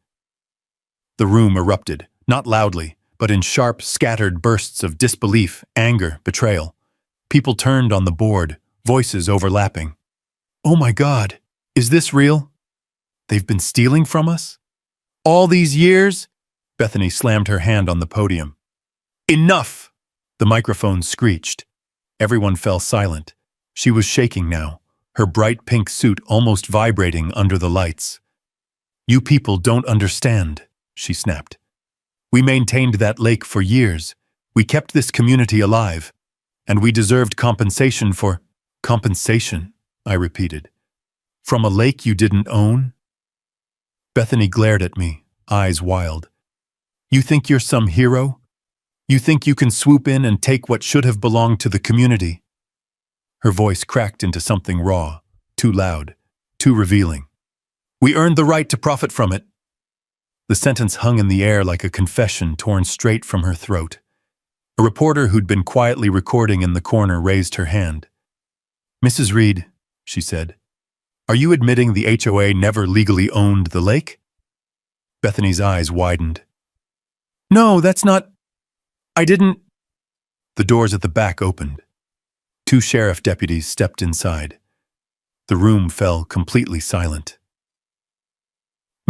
The room erupted, not loudly, but in sharp, scattered bursts of disbelief, anger, betrayal. People turned on the board, voices overlapping. "Oh my God, is this real? They've been stealing from us? All these years?" Bethany slammed her hand on the podium. "Enough!" The microphone screeched. Everyone fell silent. She was shaking now, her bright pink suit almost vibrating under the lights. "You people don't understand," she snapped. "We maintained that lake for years. We kept this community alive. And we deserved compensation for—" "Compensation?" I repeated. "From a lake you didn't own?" Bethany glared at me, eyes wild. "You think you're some hero? You think you can swoop in and take what should have belonged to the community?" Her voice cracked into something raw, too loud, too revealing. "We earned the right to profit from it." The sentence hung in the air like a confession torn straight from her throat. A reporter who'd been quietly recording in the corner raised her hand. "Mrs. Reed," she said, "are you admitting the HOA never legally owned the lake?" Bethany's eyes widened. "No, that's not... I didn't..." The doors at the back opened. 2 sheriff deputies stepped inside. The room fell completely silent.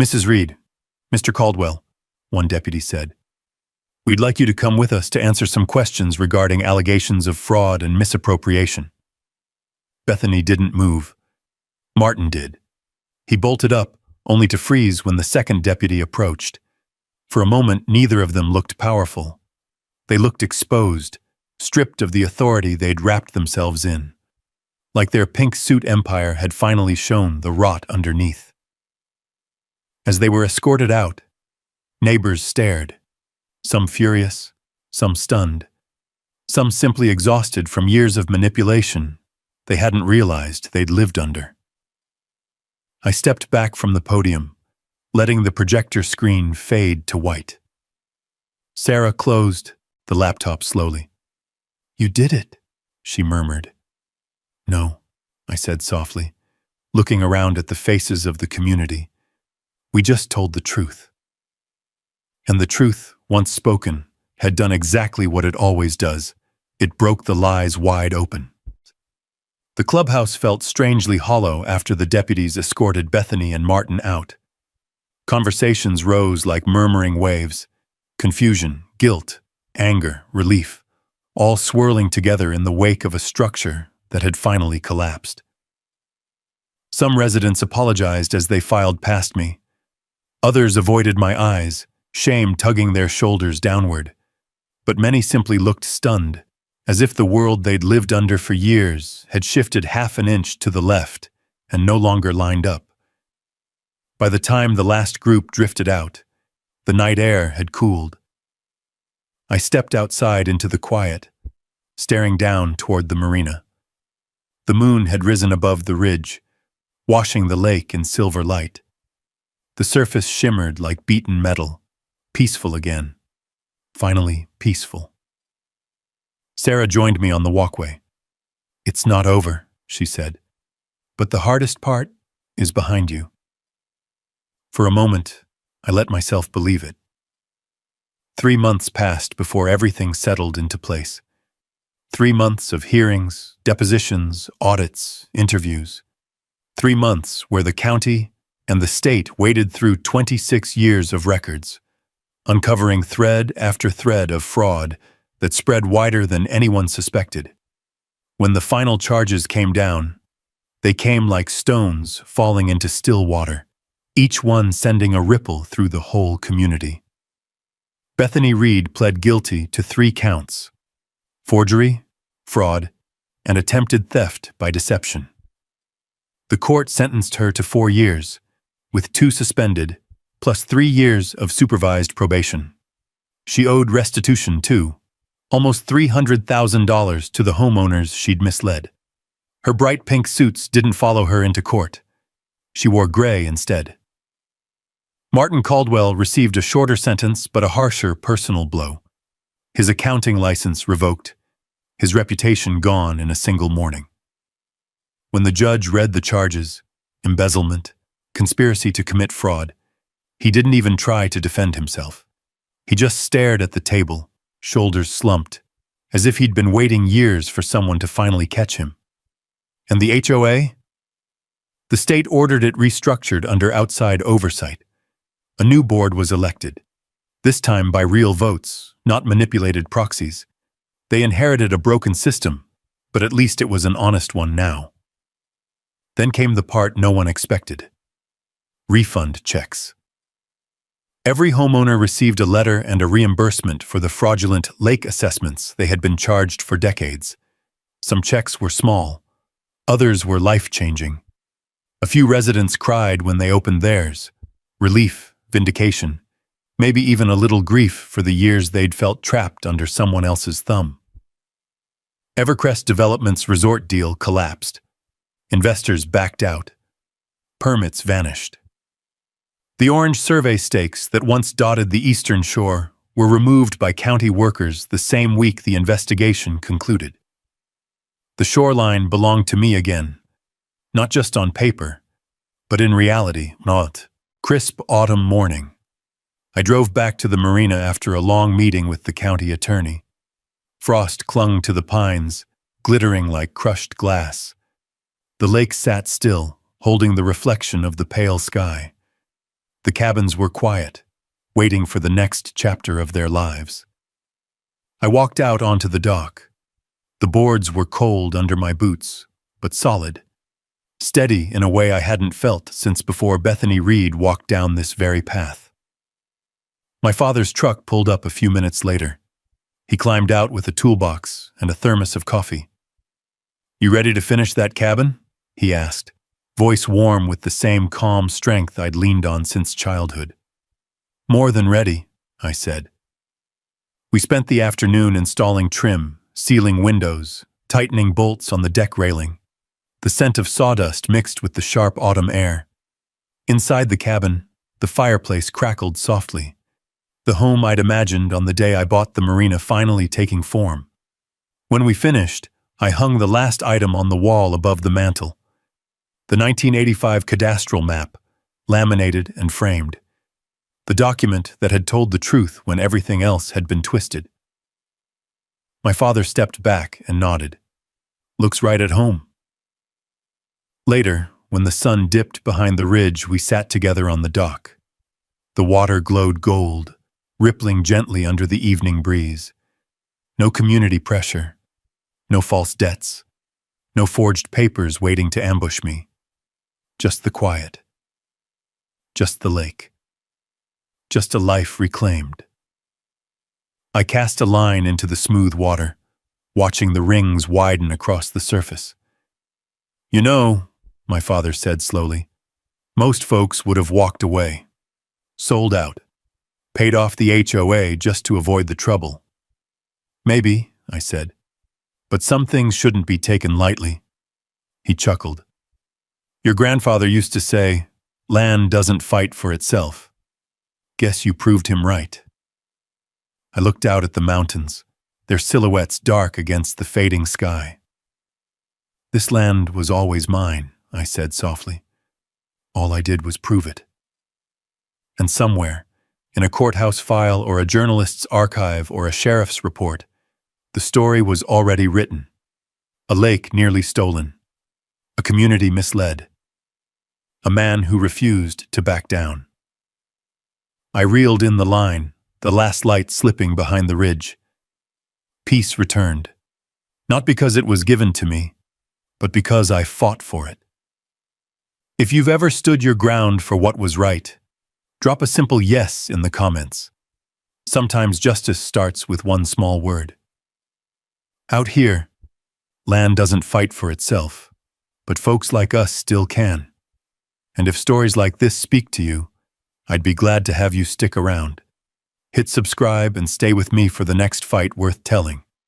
"Mrs. Reed, Mr. Caldwell," one deputy said, "we'd like you to come with us to answer some questions regarding allegations of fraud and misappropriation." Bethany didn't move. Martin did. He bolted up, only to freeze when the second deputy approached. For a moment, neither of them looked powerful. They looked exposed, stripped of the authority they'd wrapped themselves in. Like their pink suit empire had finally shown the rot underneath. As they were escorted out, neighbors stared, some furious, some stunned, some simply exhausted from years of manipulation they hadn't realized they'd lived under. I stepped back from the podium, letting the projector screen fade to white. Sarah closed the laptop slowly. "You did it," she murmured. "No," I said softly, looking around at the faces of the community. "We just told the truth." And the truth, once spoken, had done exactly what it always does. It broke the lies wide open. The clubhouse felt strangely hollow after the deputies escorted Bethany and Martin out. Conversations rose like murmuring waves. Confusion, guilt, anger, relief, all swirling together in the wake of a structure that had finally collapsed. Some residents apologized as they filed past me. Others avoided my eyes, shame tugging their shoulders downward. But many simply looked stunned, as if the world they'd lived under for years had shifted half an inch to the left and no longer lined up. By the time the last group drifted out, the night air had cooled. I stepped outside into the quiet, staring down toward the marina. The moon had risen above the ridge, washing the lake in silver light. The surface shimmered like beaten metal, peaceful again. Finally peaceful. Sarah joined me on the walkway. "It's not over," she said. "But the hardest part is behind you. For a moment, I let myself believe it. 3 months passed before everything settled into place. 3 months of hearings, depositions, audits, interviews. 3 months where the county and the state waded through 26 years of records, uncovering thread after thread of fraud that spread wider than anyone suspected. When the final charges came down, they came like stones falling into still water, each one sending a ripple through the whole community. Bethany Reed pled guilty to 3 counts: forgery, fraud, and attempted theft by deception. The court sentenced her to 4 years, with 2 suspended, plus 3 years of supervised probation. She owed restitution, too, almost $300,000 to the homeowners she'd misled. Her bright pink suits didn't follow her into court. She wore gray instead. Martin Caldwell received a shorter sentence but a harsher personal blow. His accounting license revoked, his reputation gone in a single morning. When the judge read the charges, embezzlement, conspiracy to commit fraud, he didn't even try to defend himself. He just stared at the table, shoulders slumped, as if he'd been waiting years for someone to finally catch him. And the HOA? The state ordered it restructured under outside oversight. A new board was elected, this time by real votes, not manipulated proxies. They inherited a broken system, but at least it was an honest one now. Then came the part no one expected: refund checks. Every homeowner received a letter and a reimbursement for the fraudulent lake assessments they had been charged for decades. Some checks were small, others were life-changing. A few residents cried when they opened theirs: relief, vindication, maybe even a little grief for the years they'd felt trapped under someone else's thumb. Evercrest Development's resort deal collapsed. Investors backed out. Permits vanished. The orange survey stakes that once dotted the eastern shore were removed by county workers the same week the investigation concluded. The shoreline belonged to me again, not just on paper, but in reality. Not. Crisp autumn morning. I drove back to the marina after a long meeting with the county attorney. Frost clung to the pines, glittering like crushed glass. The lake sat still, holding the reflection of the pale sky. The cabins were quiet, waiting for the next chapter of their lives. I walked out onto the dock. The boards were cold under my boots, but solid. Steady in a way I hadn't felt since before Bethany Reed walked down this very path. My father's truck pulled up a few minutes later. He climbed out with a toolbox and a thermos of coffee. "You ready to finish that cabin?" he asked, voice warm with the same calm strength I'd leaned on since childhood. "More than ready," I said. We spent the afternoon installing trim, sealing windows, tightening bolts on the deck railing. The scent of sawdust mixed with the sharp autumn air. Inside the cabin, the fireplace crackled softly. The home I'd imagined on the day I bought the marina finally taking form. When we finished, I hung the last item on the wall above the mantel. The 1985 cadastral map, laminated and framed. The document that had told the truth when everything else had been twisted. My father stepped back and nodded. "Looks right at home." Later, when the sun dipped behind the ridge, we sat together on the dock. The water glowed gold, rippling gently under the evening breeze. No community pressure, no false debts, no forged papers waiting to ambush me. Just the quiet. Just the lake. Just a life reclaimed. I cast a line into the smooth water, watching the rings widen across the surface. "You know," my father said slowly, "most folks would have walked away. Sold out. Paid off the HOA just to avoid the trouble." "Maybe," I said, "but some things shouldn't be taken lightly." He chuckled. "Your grandfather used to say, 'Land doesn't fight for itself.' Guess you proved him right." I looked out at the mountains, their silhouettes dark against the fading sky. "This land was always mine," I said softly. All I did was prove it. And somewhere, in a courthouse file or a journalist's archive or a sheriff's report, the story was already written. A lake nearly stolen. A community misled. A man who refused to back down. I reeled in the line, the last light slipping behind the ridge. Peace returned. Not because it was given to me, but because I fought for it. If you've ever stood your ground for what was right, drop a simple yes in the comments. Sometimes justice starts with one small word. Out here, land doesn't fight for itself, but folks like us still can. And if stories like this speak to you, I'd be glad to have you stick around. Hit subscribe and stay with me for the next fight worth telling.